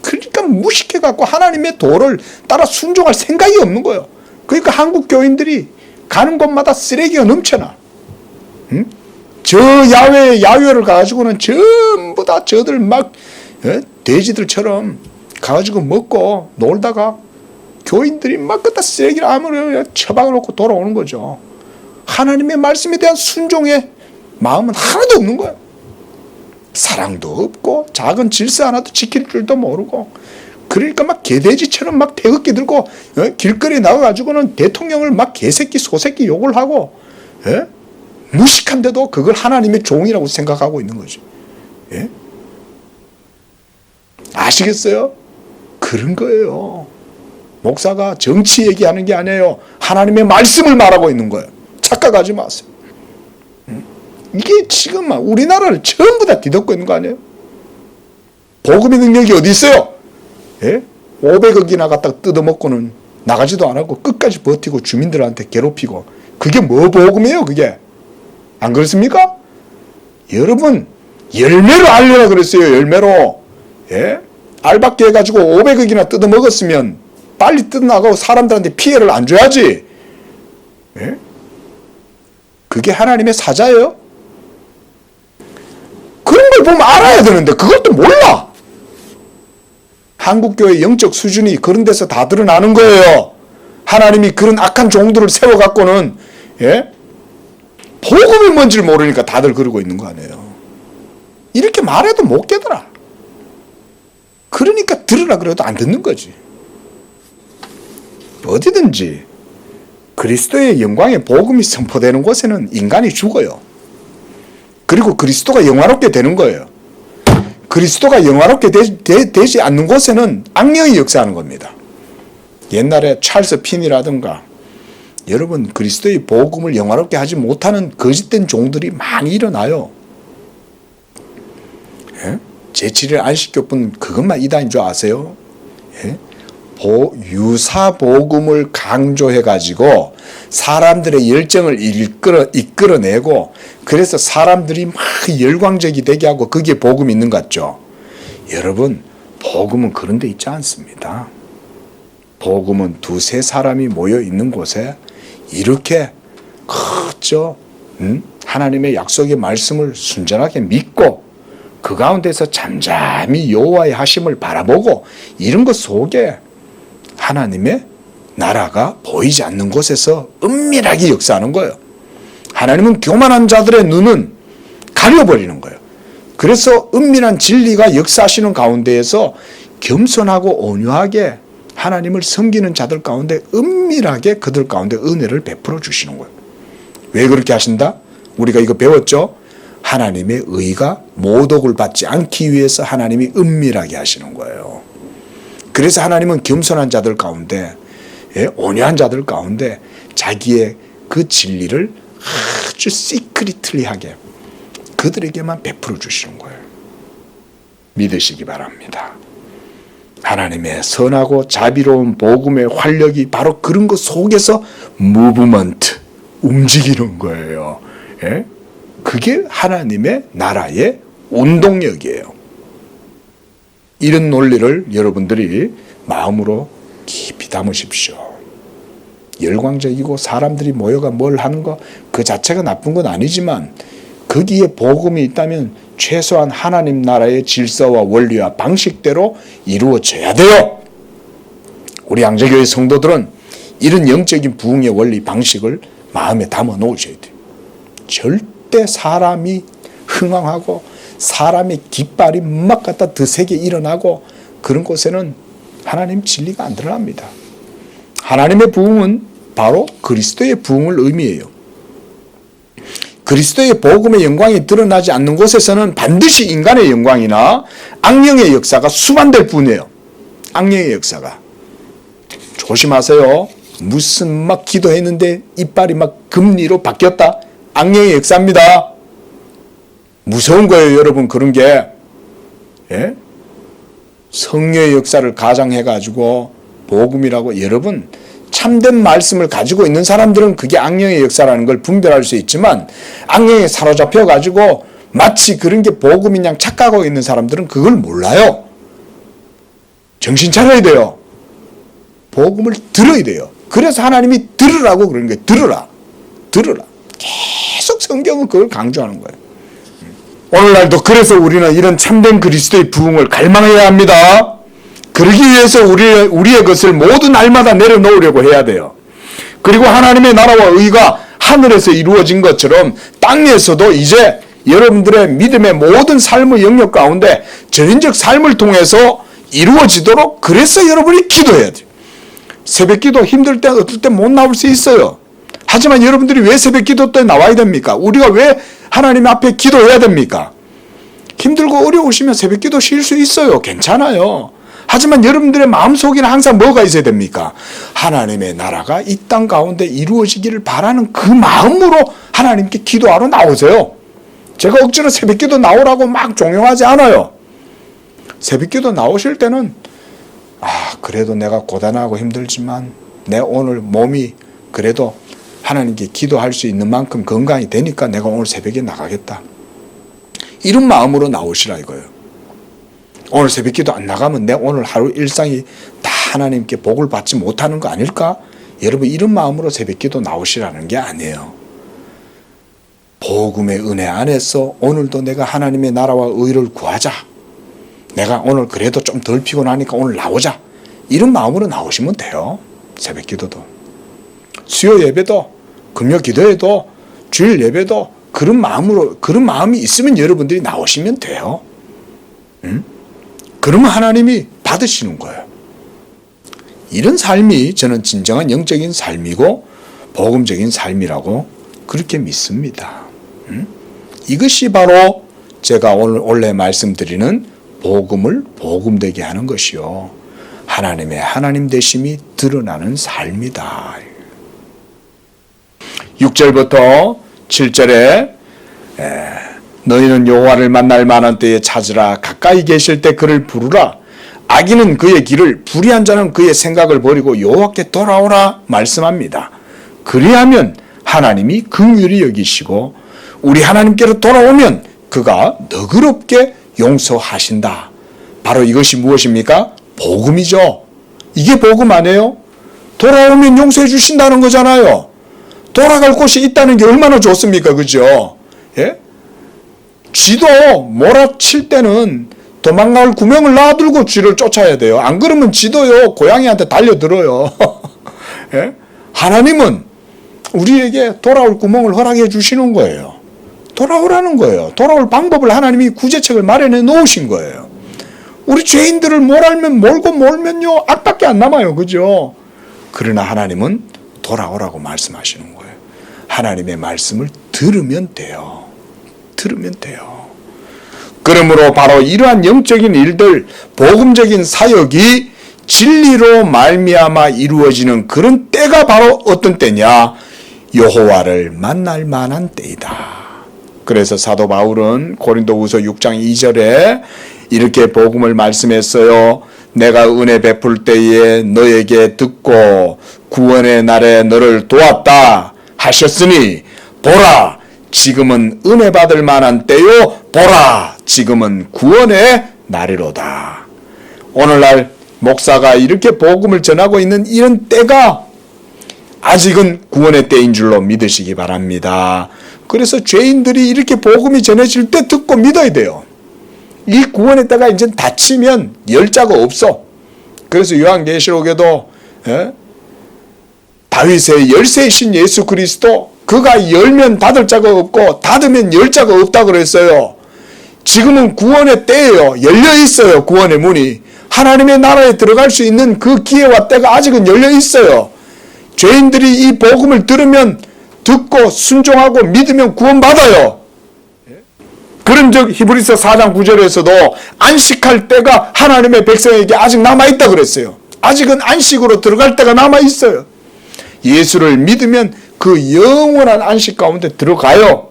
그러니까 무식해갖고 하나님의 도를 따라 순종할 생각이 없는 거예요. 그러니까 한국 교인들이 가는 곳마다 쓰레기가 넘쳐나. 응? 저 야외를 가가지고는 전부 다 저들 막 돼지들처럼 가가지고 먹고 놀다가 교인들이 막 그다 쓰레기를 아무리 처박아놓고 돌아오는 거죠. 하나님의 말씀에 대한 순종의 마음은 하나도 없는 거예요. 사랑도 없고 작은 질서 하나도 지킬 줄도 모르고 그러니까 막 개돼지처럼 막 태극기 들고 길거리에 나가가지고는 대통령을 막 개새끼 소새끼 욕을 하고 무식한데도 그걸 하나님의 종이라고 생각하고 있는 거지. 예? 아시겠어요? 그런 거예요. 목사가 정치 얘기하는 게 아니에요. 하나님의 말씀을 말하고 있는 거예요. 착각하지 마세요. 이게 지금 우리나라를 전부 다 뒤덮고 있는 거 아니에요? 복음의 능력이 어디 있어요? 예? 500억이나 갖다 뜯어먹고는 나가지도 안 하고 끝까지 버티고 주민들한테 괴롭히고, 그게 뭐 복음이에요 그게? 안 그렇습니까? 여러분, 열매로 알려라 그랬어요. 열매로. 예? 알박기 해가지고 500억이나 뜯어먹었으면 빨리 뜯어나가고 사람들한테 피해를 안 줘야지. 예? 그게 하나님의 사자예요? 그런 걸 보면 알아야 되는데 그것도 몰라. 한국교회 영적 수준이 그런 데서 다 드러나는 거예요. 하나님이 그런 악한 종들을 세워갖고는, 예? 복음이 뭔지를 모르니까 다들 그러고 있는 거 아니에요. 이렇게 말해도 못 깨달아. 그러니까 들으라 그래도 안 듣는 거지. 어디든지 그리스도의 영광의 복음이 선포되는 곳에는 인간이 죽어요. 그리고 그리스도가 영화롭게 되는 거예요. 그리스도가 영화롭게 되지 않는 곳에는 악령이 역사하는 겁니다. 옛날에 찰스 핀이라든가, 여러분, 그리스도의 복음을 영화롭게 하지 못하는 거짓된 종들이 많이 일어나요. 예? 제7일 안식교뿐 그것만 이단인 줄 아세요? 예? 유사복음을 강조해가지고 사람들의 열정을 이끌어내고, 그래서 사람들이 막 열광적이 되게 하고, 그게 복음이 있는 것 같죠? 여러분, 복음은 그런 데 있지 않습니다. 복음은 두세 사람이 모여 있는 곳에 이렇게 그저 하나님의 약속의 말씀을 순전하게 믿고 그 가운데서 잠잠히 여호와의 하심을 바라보고, 이런 것 속에 하나님의 나라가 보이지 않는 곳에서 은밀하게 역사하는 거예요. 하나님은 교만한 자들의 눈은 가려버리는 거예요. 그래서 은밀한 진리가 역사하시는 가운데에서 겸손하고 온유하게 하나님을 섬기는 자들 가운데 은밀하게 그들 가운데 은혜를 베풀어 주시는 거예요. 왜 그렇게 하신다? 우리가 이거 배웠죠? 하나님의 의가 모독을 받지 않기 위해서 하나님이 은밀하게 하시는 거예요. 그래서 하나님은 겸손한 자들 가운데, 온유한 자들 가운데 자기의 그 진리를 아주 시크릿리하게 그들에게만 베풀어 주시는 거예요. 믿으시기 바랍니다. 하나님의 선하고 자비로운 복음의 활력이 바로 그런 것 속에서 무브먼트, 움직이는 거예요. 예? 그게 하나님의 나라의 운동력이에요. 이런 논리를 여러분들이 마음으로 깊이 담으십시오. 열광적이고 사람들이 모여가 뭘 하는 거 그 자체가 나쁜 건 아니지만, 거기에 복음이 있다면 최소한 하나님 나라의 질서와 원리와 방식대로 이루어져야 돼요. 우리 양재교회 성도들은 이런 영적인 부흥의 원리 방식을 마음에 담아 놓으셔야 돼요. 절대 사람이 흥황하고 사람의 깃발이 막 갖다 더 세게 일어나고 그런 곳에는 하나님 진리가 안 드러납니다. 하나님의 부흥은 바로 그리스도의 부흥을 의미해요. 그리스도의 복음의 영광이 드러나지 않는 곳에서는 반드시 인간의 영광이나 악령의 역사가 수반될 뿐이에요. 악령의 역사가. 조심하세요. 무슨 막 기도했는데 이빨이 막 금리로 바뀌었다. 악령의 역사입니다. 무서운 거예요, 여러분. 그런 게. 예? 성령의 역사를 가장해가지고 복음이라고, 여러분, 참된 말씀을 가지고 있는 사람들은 그게 악령의 역사라는 걸 분별할 수 있지만, 악령에 사로잡혀가지고 마치 그런 게 복음인 양 착각하고 있는 사람들은 그걸 몰라요. 정신 차려야 돼요. 복음을 들어야 돼요. 그래서 하나님이 들으라고 그러는 거예요. 들으라. 들으라. 계속 성경은 그걸 강조하는 거예요. 오늘날도 그래서 우리는 이런 참된 그리스도의 부흥을 갈망해야 합니다. 그러기 위해서 우리의 것을 모두 날마다 내려놓으려고 해야 돼요. 그리고 하나님의 나라와 의가 하늘에서 이루어진 것처럼 땅에서도 이제 여러분들의 믿음의 모든 삶의 영역 가운데 전인적 삶을 통해서 이루어지도록, 그래서 여러분이 기도해야 돼요. 새벽 기도 힘들 때 어떨 때 못 나올 수 있어요. 하지만 여러분들이 왜 새벽 기도 때 나와야 됩니까? 우리가 왜 하나님 앞에 기도해야 됩니까? 힘들고 어려우시면 새벽 기도 쉴 수 있어요. 괜찮아요. 하지만 여러분들의 마음속에는 항상 뭐가 있어야 됩니까? 하나님의 나라가 이 땅 가운데 이루어지기를 바라는 그 마음으로 하나님께 기도하러 나오세요. 제가 억지로 새벽기도 나오라고 막 종용하지 않아요. 새벽기도 나오실 때는 그래도 내가 고단하고 힘들지만 내 오늘 몸이 그래도 하나님께 기도할 수 있는 만큼 건강이 되니까 내가 오늘 새벽에 나가겠다. 이런 마음으로 나오시라 이거예요. 오늘 새벽기도 안 나가면 내 오늘 하루 일상이 다 하나님께 복을 받지 못하는 거 아닐까? 여러분 이런 마음으로 새벽기도 나오시라는 게 아니에요. 복음의 은혜 안에서 오늘도 내가 하나님의 나라와 의를 구하자. 내가 오늘 그래도 좀 덜 피곤하니까 오늘 나오자. 이런 마음으로 나오시면 돼요. 새벽기도도. 수요 예배도, 금요 기도에도, 주일 예배도 그런 마음으로, 그런 마음이 있으면 여러분들이 나오시면 돼요. 그러면 하나님이 받으시는 거예요. 이런 삶이 저는 진정한 영적인 삶이고 복음적인 삶이라고 그렇게 믿습니다. 이것이 바로 제가 오늘 원래 말씀드리는 복음을 복음되게 하는 것이요. 하나님의 하나님 되심이 드러나는 삶이다. 6절부터 7절에 너희는 여호와를 만날 만한 때에 찾으라. 가까이 계실 때 그를 부르라. 악인은 그의 길을, 불의한 자는 그의 생각을 버리고 여호와께 돌아오라 말씀합니다. 그리하면 하나님이 긍휼히 여기시고 우리 하나님께로 돌아오면 그가 너그럽게 용서하신다. 바로 이것이 무엇입니까? 복음이죠. 이게 복음 아니에요? 돌아오면 용서해 주신다는 거잖아요. 돌아갈 곳이 있다는 게 얼마나 좋습니까? 그죠? 예? 쥐도 몰아칠 때는 도망갈 구멍을 놔두고 쥐를 쫓아야 돼요. 안 그러면 쥐도요, 고양이한테 달려들어요. 예? 하나님은 우리에게 돌아올 구멍을 허락해 주시는 거예요. 돌아오라는 거예요. 돌아올 방법을 하나님이 구제책을 마련해 놓으신 거예요. 우리 죄인들을 몰면요, 악밖에 안 남아요. 그죠? 그러나 하나님은 돌아오라고 말씀하시는 거예요. 하나님의 말씀을 들으면 돼요. 들으면 돼요. 그러므로 바로 이러한 영적인 일들, 복음적인 사역이 진리로 말미암아 이루어지는 그런 때가 바로 어떤 때냐? 여호와를 만날 만한 때이다. 그래서 사도 바울은 고린도후서 6장 2절에 이렇게 복음을 말씀했어요. 내가 은혜 베풀 때에 너에게 듣고 구원의 날에 너를 도왔다 하셨으니 보라 지금은 은혜 받을 만한 때요. 보라 지금은 구원의 날이로다. 오늘날 목사가 이렇게 복음을 전하고 있는 이런 때가 아직은 구원의 때인 줄로 믿으시기 바랍니다. 그래서 죄인들이 이렇게 복음이 전해질 때 듣고 믿어야 돼요. 이 구원의 때가 이제 닫히면 열자가 없어. 그래서 요한계시록에도 다윗의 열쇠이신 예수 그리스도 그가 열면 닫을 자가 없고 닫으면 열 자가 없다 그랬어요. 지금은 구원의 때예요. 열려 있어요. 구원의 문이. 하나님의 나라에 들어갈 수 있는 그 기회와 때가 아직은 열려 있어요. 죄인들이 이 복음을 들으면 듣고 순종하고 믿으면 구원받아요. 그런즉 히브리서 4장 9절에서도 안식할 때가 하나님의 백성에게 아직 남아있다 그랬어요. 아직은 안식으로 들어갈 때가 남아있어요. 예수를 믿으면 그 영원한 안식 가운데 들어가요.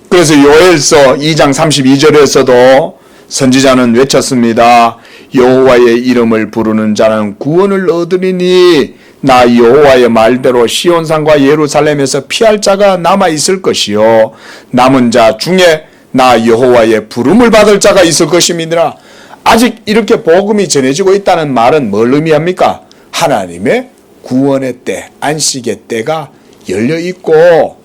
그래서 요엘서 2장 32절에서도 선지자는 외쳤습니다. 여호와의 이름을 부르는 자는 구원을 얻으리니 나 여호와의 말대로 시온산과 예루살렘에서 피할 자가 남아있을 것이요 남은 자 중에 나 여호와의 부름을 받을 자가 있을 것임이니라. 아직 이렇게 복음이 전해지고 있다는 말은 뭘 의미합니까? 하나님의 구원의 때, 안식의 때가 열려있고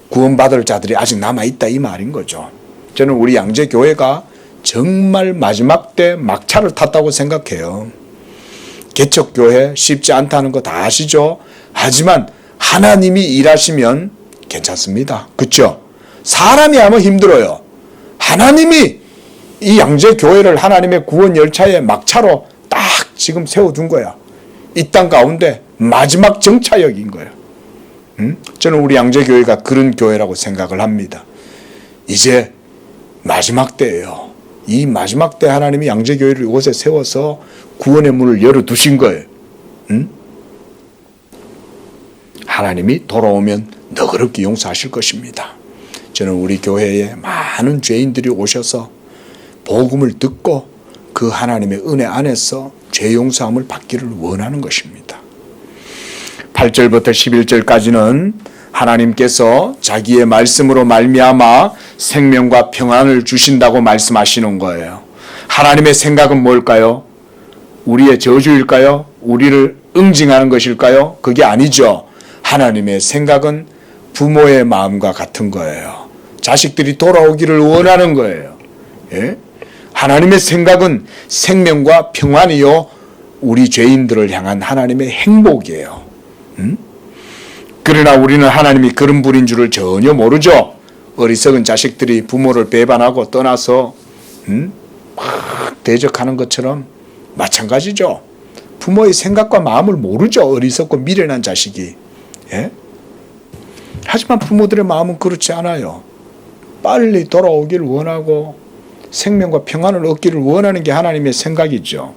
구원받을 자들이 아직 남아있다 이 말인 거죠. 저는 우리 양재교회가 정말 마지막 때 막차를 탔다고 생각해요. 개척교회 쉽지 않다는 거 다 아시죠? 하지만 하나님이 일하시면 괜찮습니다. 그렇죠? 사람이 하면 힘들어요. 하나님이 이 양재교회를 하나님의 구원 열차의 막차로 딱 지금 세워둔 거야. 이 땅 가운데 마지막 정차역인 거예요. 저는 우리 양재교회가 그런 교회라고 생각을 합니다. 이제 마지막 때예요. 이 마지막 때 하나님이 양재교회를 이곳에 세워서 구원의 문을 열어두신 거예요. 하나님이 돌아오면 너그럽게 용서하실 것입니다. 저는 우리 교회에 많은 죄인들이 오셔서 복음을 듣고 그 하나님의 은혜 안에서 죄 용서함을 받기를 원하는 것입니다. 8절부터 11절까지는 하나님께서 자기의 말씀으로 말미암아 생명과 평안을 주신다고 말씀하시는 거예요. 하나님의 생각은 뭘까요? 우리의 저주일까요? 우리를 응징하는 것일까요? 그게 아니죠. 하나님의 생각은 부모의 마음과 같은 거예요. 자식들이 돌아오기를 원하는 거예요. 예? 하나님의 생각은 생명과 평안이요, 우리 죄인들을 향한 하나님의 행복이에요. 그러나 우리는 하나님이 그런 분인 줄을 전혀 모르죠. 어리석은 자식들이 부모를 배반하고 떠나서 막 대적하는 것처럼 마찬가지죠. 부모의 생각과 마음을 모르죠. 어리석고 미련한 자식이. 예? 하지만 부모들의 마음은 그렇지 않아요. 빨리 돌아오기를 원하고 생명과 평안을 얻기를 원하는 게 하나님의 생각이죠.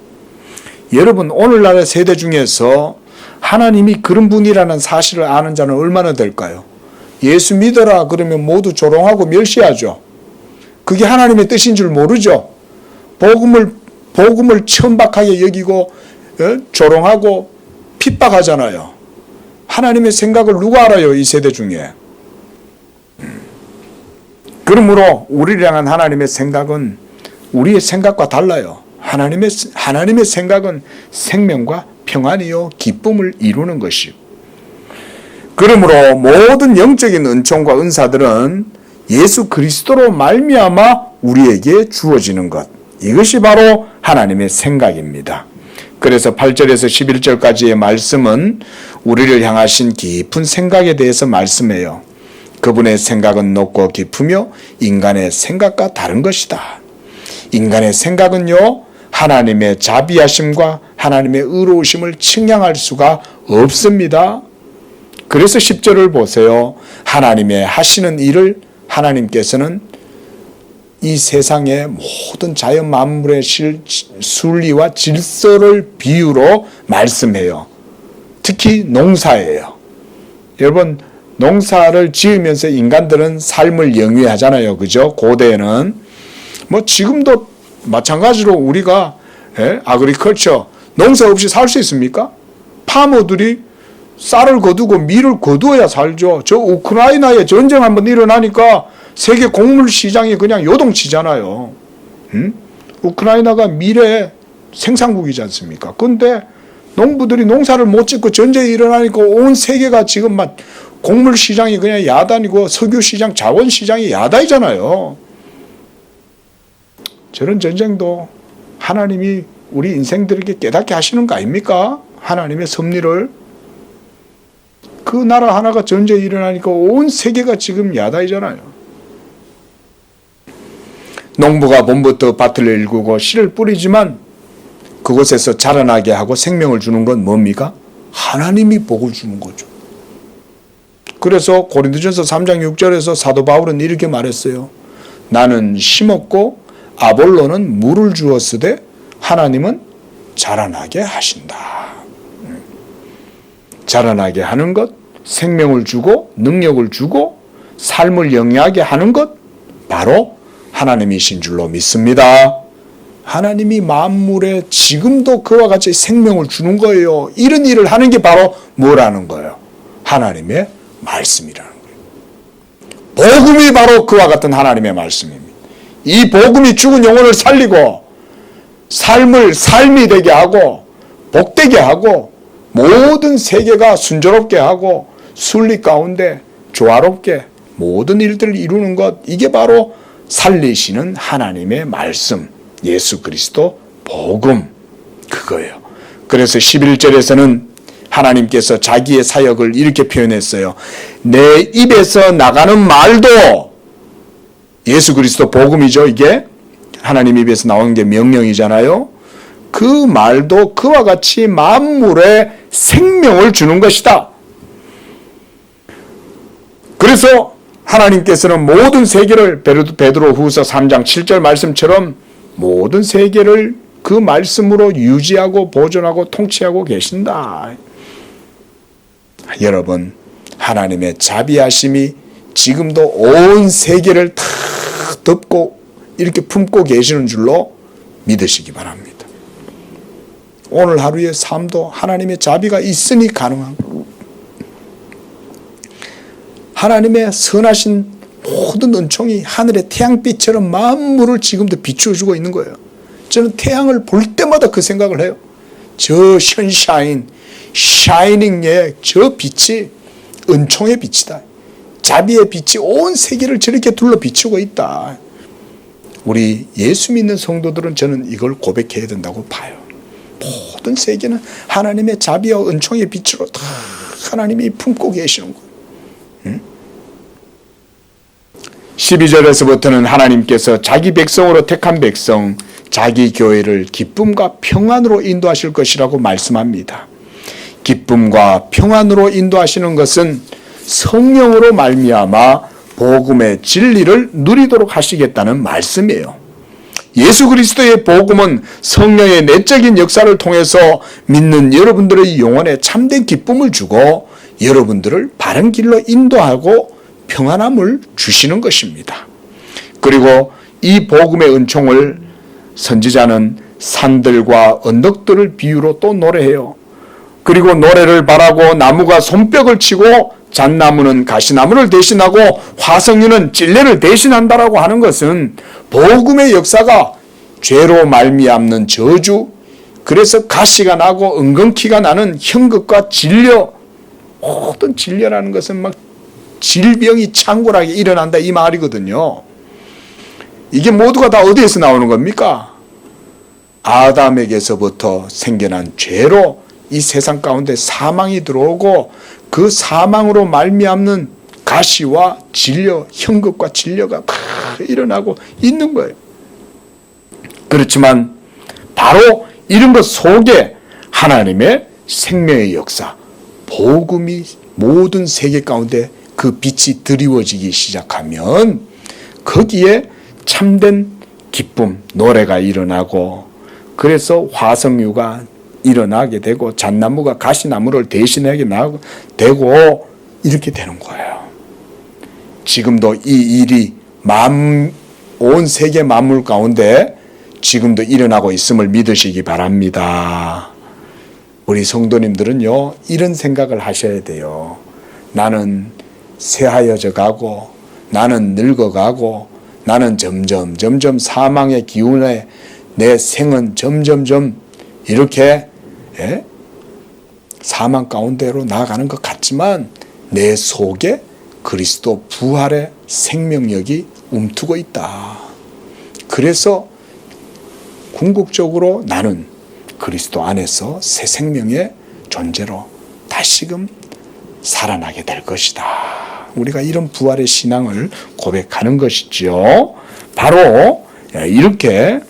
여러분, 오늘날의 세대 중에서 하나님이 그런 분이라는 사실을 아는 자는 얼마나 될까요? 예수 믿어라 그러면 모두 조롱하고 멸시하죠. 그게 하나님의 뜻인 줄 모르죠. 복음을 천박하게 여기고 조롱하고 핍박하잖아요. 하나님의 생각을 누가 알아요, 이 세대 중에? 그러므로 우리를 향한 하나님의 생각은 우리의 생각과 달라요. 하나님의 생각은 생명과 평안이요 기쁨을 이루는 것이요. 그러므로 모든 영적인 은총과 은사들은 예수 그리스도로 말미암아 우리에게 주어지는 것, 이것이 바로 하나님의 생각입니다. 그래서 8절에서 11절까지의 말씀은 우리를 향하신 깊은 생각에 대해서 말씀해요. 그분의 생각은 높고 깊으며 인간의 생각과 다른 것이다. 인간의 생각은요, 하나님의 자비하심과 하나님의 의로우심을 측량할 수가 없습니다. 그래서 10절을 보세요. 하나님의 하시는 일을 하나님께서는 이 세상의 모든 자연 만물의 순리와 질서를 비유로 말씀해요. 특히 농사예요. 여러분, 농사를 지으면서 인간들은 삶을 영위하잖아요. 그죠? 고대에는. 지금도 마찬가지로 우리가 아그리컬처, 농사 없이 살 수 있습니까? 파머들이 쌀을 거두고 밀을 거두어야 살죠. 저 우크라이나에 전쟁 한번 일어나니까 세계 곡물 시장이 그냥 요동치잖아요. 우크라이나가 밀의 생산국이지 않습니까? 그런데 농부들이 농사를 못 짓고 전쟁이 일어나니까 온 세계가 지금 막 곡물 시장이 그냥 야단이고 석유 시장, 자원 시장이 야단이잖아요. 저런 전쟁도 하나님이 우리 인생들에게 깨닫게 하시는 거 아닙니까? 하나님의 섭리를. 그 나라 하나가 전쟁이 일어나니까 온 세계가 지금 야단이잖아요. 농부가 봄부터 밭을 일구고 씨를 뿌리지만 그곳에서 자라나게 하고 생명을 주는 건 뭡니까? 하나님이 복을 주는 거죠. 그래서 고린도전서 3장 6절에서 사도 바울은 이렇게 말했어요. 나는 심었고 아볼로는 물을 주었으되 하나님은 자라나게 하신다. 자라나게 하는 것, 생명을 주고 능력을 주고 삶을 영위하게 하는 것, 바로 하나님이신 줄로 믿습니다. 하나님이 만물에 지금도 그와 같이 생명을 주는 거예요. 이런 일을 하는 게 바로 뭐라는 거예요? 하나님의 말씀이라는 거예요. 복음이 바로 그와 같은 하나님의 말씀입니다. 이 복음이 죽은 영혼을 살리고 삶이 되게 하고 복되게 하고 모든 세계가 순조롭게 하고 순리 가운데 조화롭게 모든 일들을 이루는 것, 이게 바로 살리시는 하나님의 말씀, 예수 그리스도 복음, 그거예요. 그래서 11절에서는 하나님께서 자기의 사역을 이렇게 표현했어요. 내 입에서 나가는 말도, 예수 그리스도 복음이죠. 이게 하나님 입에서 나오는 게 명령이잖아요. 그 말도 그와 같이 만물에 생명을 주는 것이다. 그래서 하나님께서는 모든 세계를 베드로후서 3장 7절 말씀처럼 모든 세계를 그 말씀으로 유지하고 보존하고 통치하고 계신다. 여러분, 하나님의 자비하심이 지금도 온 세계를 다 덮고 이렇게 품고 계시는 줄로 믿으시기 바랍니다. 오늘 하루의 삶도 하나님의 자비가 있으니 가능한 거예요. 하나님의 선하신 모든 은총이 하늘의 태양빛처럼 만물을 지금도 비추어주고 있는 거예요. 저는 태양을 볼 때마다 그 생각을 해요. 저 선샤인, 샤이닝의 저 빛이 은총의 빛이다. 자비의 빛이 온 세계를 저렇게 둘러 비추고 있다. 우리 예수 믿는 성도들은 저는 이걸 고백해야 된다고 봐요. 모든 세계는 하나님의 자비와 은총의 빛으로 다 하나님이 품고 계시는 거예요. 12절에서부터는 하나님께서 자기 백성으로 택한 백성, 자기 교회를 기쁨과 평안으로 인도하실 것이라고 말씀합니다. 기쁨과 평안으로 인도하시는 것은 성령으로 말미암아 복음의 진리를 누리도록 하시겠다는 말씀이에요. 예수 그리스도의 복음은 성령의 내적인 역사를 통해서 믿는 여러분들의 영혼에 참된 기쁨을 주고 여러분들을 바른 길로 인도하고 평안함을 주시는 것입니다. 그리고 이 복음의 은총을 선지자는 산들과 언덕들을 비유로 또 노래해요. 그리고 노래를 바라고 나무가 손뼉을 치고 잣나무는 가시나무를 대신하고 화석류는 찔레를 대신한다라고 하는 것은 복음의 역사가 죄로 말미암는 저주, 그래서 가시가 나고 은근키가 나는 형극과 질려, 모든 질려라는 것은 막 질병이 창궐하게 일어난다 이 말이거든요. 이게 모두가 다 어디에서 나오는 겁니까? 아담에게서부터 생겨난 죄로 이 세상 가운데 사망이 들어오고 그 사망으로 말미암는 가시와 질려, 형극과 질려가 막 일어나고 있는 거예요. 그렇지만 바로 이런 것 속에 하나님의 생명의 역사, 복음이 모든 세계 가운데 그 빛이 드리워지기 시작하면 거기에 참된 기쁨, 노래가 일어나고 그래서 화석류가 일어나게 되고 잣나무가 가시나무를 대신하게 되고 이렇게 되는 거예요. 지금도 이 일이 온 세계 만물 가운데 지금도 일어나고 있음을 믿으시기 바랍니다. 우리 성도님들은요, 이런 생각을 하셔야 돼요. 나는 쇠하여져 가고 나는 늙어가고 나는 점점 사망의 기운에 내 생은 점점 이렇게 사망 가운데로 나아가는 것 같지만 내 속에 그리스도 부활의 생명력이 움트고 있다. 그래서 궁극적으로 나는 그리스도 안에서 새 생명의 존재로 다시금 살아나게 될 것이다. 우리가 이런 부활의 신앙을 고백하는 것이죠. 바로 이렇게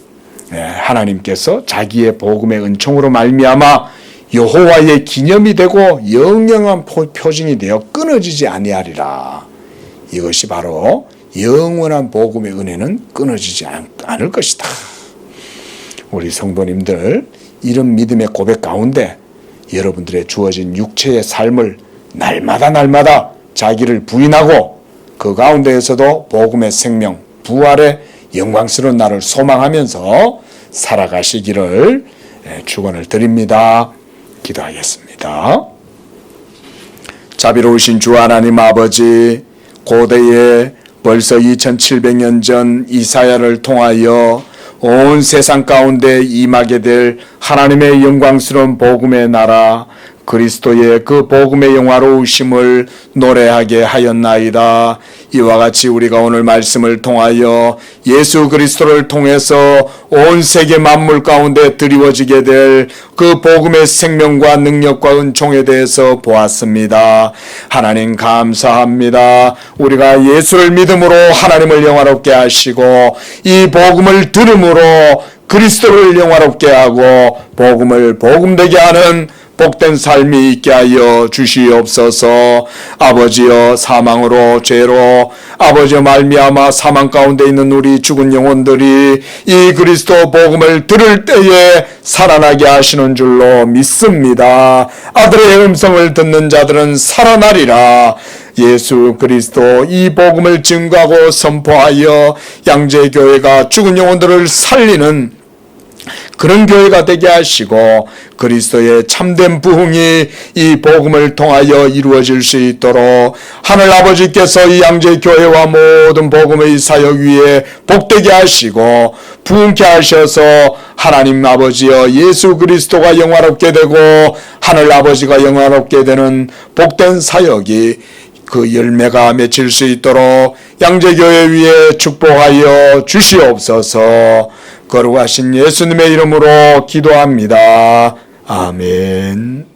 하나님께서 자기의 복음의 은총으로 말미암아 여호와의 기념이 되고 영영한 표징이 되어 끊어지지 아니하리라. 이것이 바로 영원한 복음의 은혜는 끊어지지 않을 것이다. 우리 성도님들, 이런 믿음의 고백 가운데 여러분들의 주어진 육체의 삶을 날마다 자기를 부인하고 그 가운데에서도 복음의 생명, 부활의 영광스러운 날을 소망하면서 살아가시기를 축원을 드립니다. 기도하겠습니다. 자비로우신 주 하나님 아버지, 고대에 벌써 2700년 전 이사야를 통하여 온 세상 가운데 임하게 될 하나님의 영광스러운 복음의 나라, 그리스도의 그 복음의 영화로우심을 노래하게 하였나이다. 이와 같이 우리가 오늘 말씀을 통하여 예수 그리스도를 통해서 온 세계 만물 가운데 드리워지게 될 그 복음의 생명과 능력과 은총에 대해서 보았습니다. 하나님 감사합니다. 우리가 예수를 믿음으로 하나님을 영화롭게 하시고 이 복음을 들음으로 그리스도를 영화롭게 하고 복음을 복음되게 하는 복된 삶이 있게 하여 주시옵소서. 아버지여, 사망으로 죄로 아버지여 말미암아 사망 가운데 있는 우리 죽은 영혼들이 이 그리스도 복음을 들을 때에 살아나게 하시는 줄로 믿습니다. 아들의 음성을 듣는 자들은 살아나리라. 예수 그리스도 이 복음을 증거하고 선포하여 양재교회가 죽은 영혼들을 살리는 그런 교회가 되게 하시고 그리스도의 참된 부흥이 이 복음을 통하여 이루어질 수 있도록 하늘 아버지께서 이 양재교회와 모든 복음의 사역 위에 복되게 하시고 부흥케 하셔서 하나님 아버지여 예수 그리스도가 영화롭게 되고 하늘 아버지가 영화롭게 되는 복된 사역이 그 열매가 맺힐 수 있도록 양재교회 위에 축복하여 주시옵소서. 거룩하신 예수님의 이름으로 기도합니다. 아멘.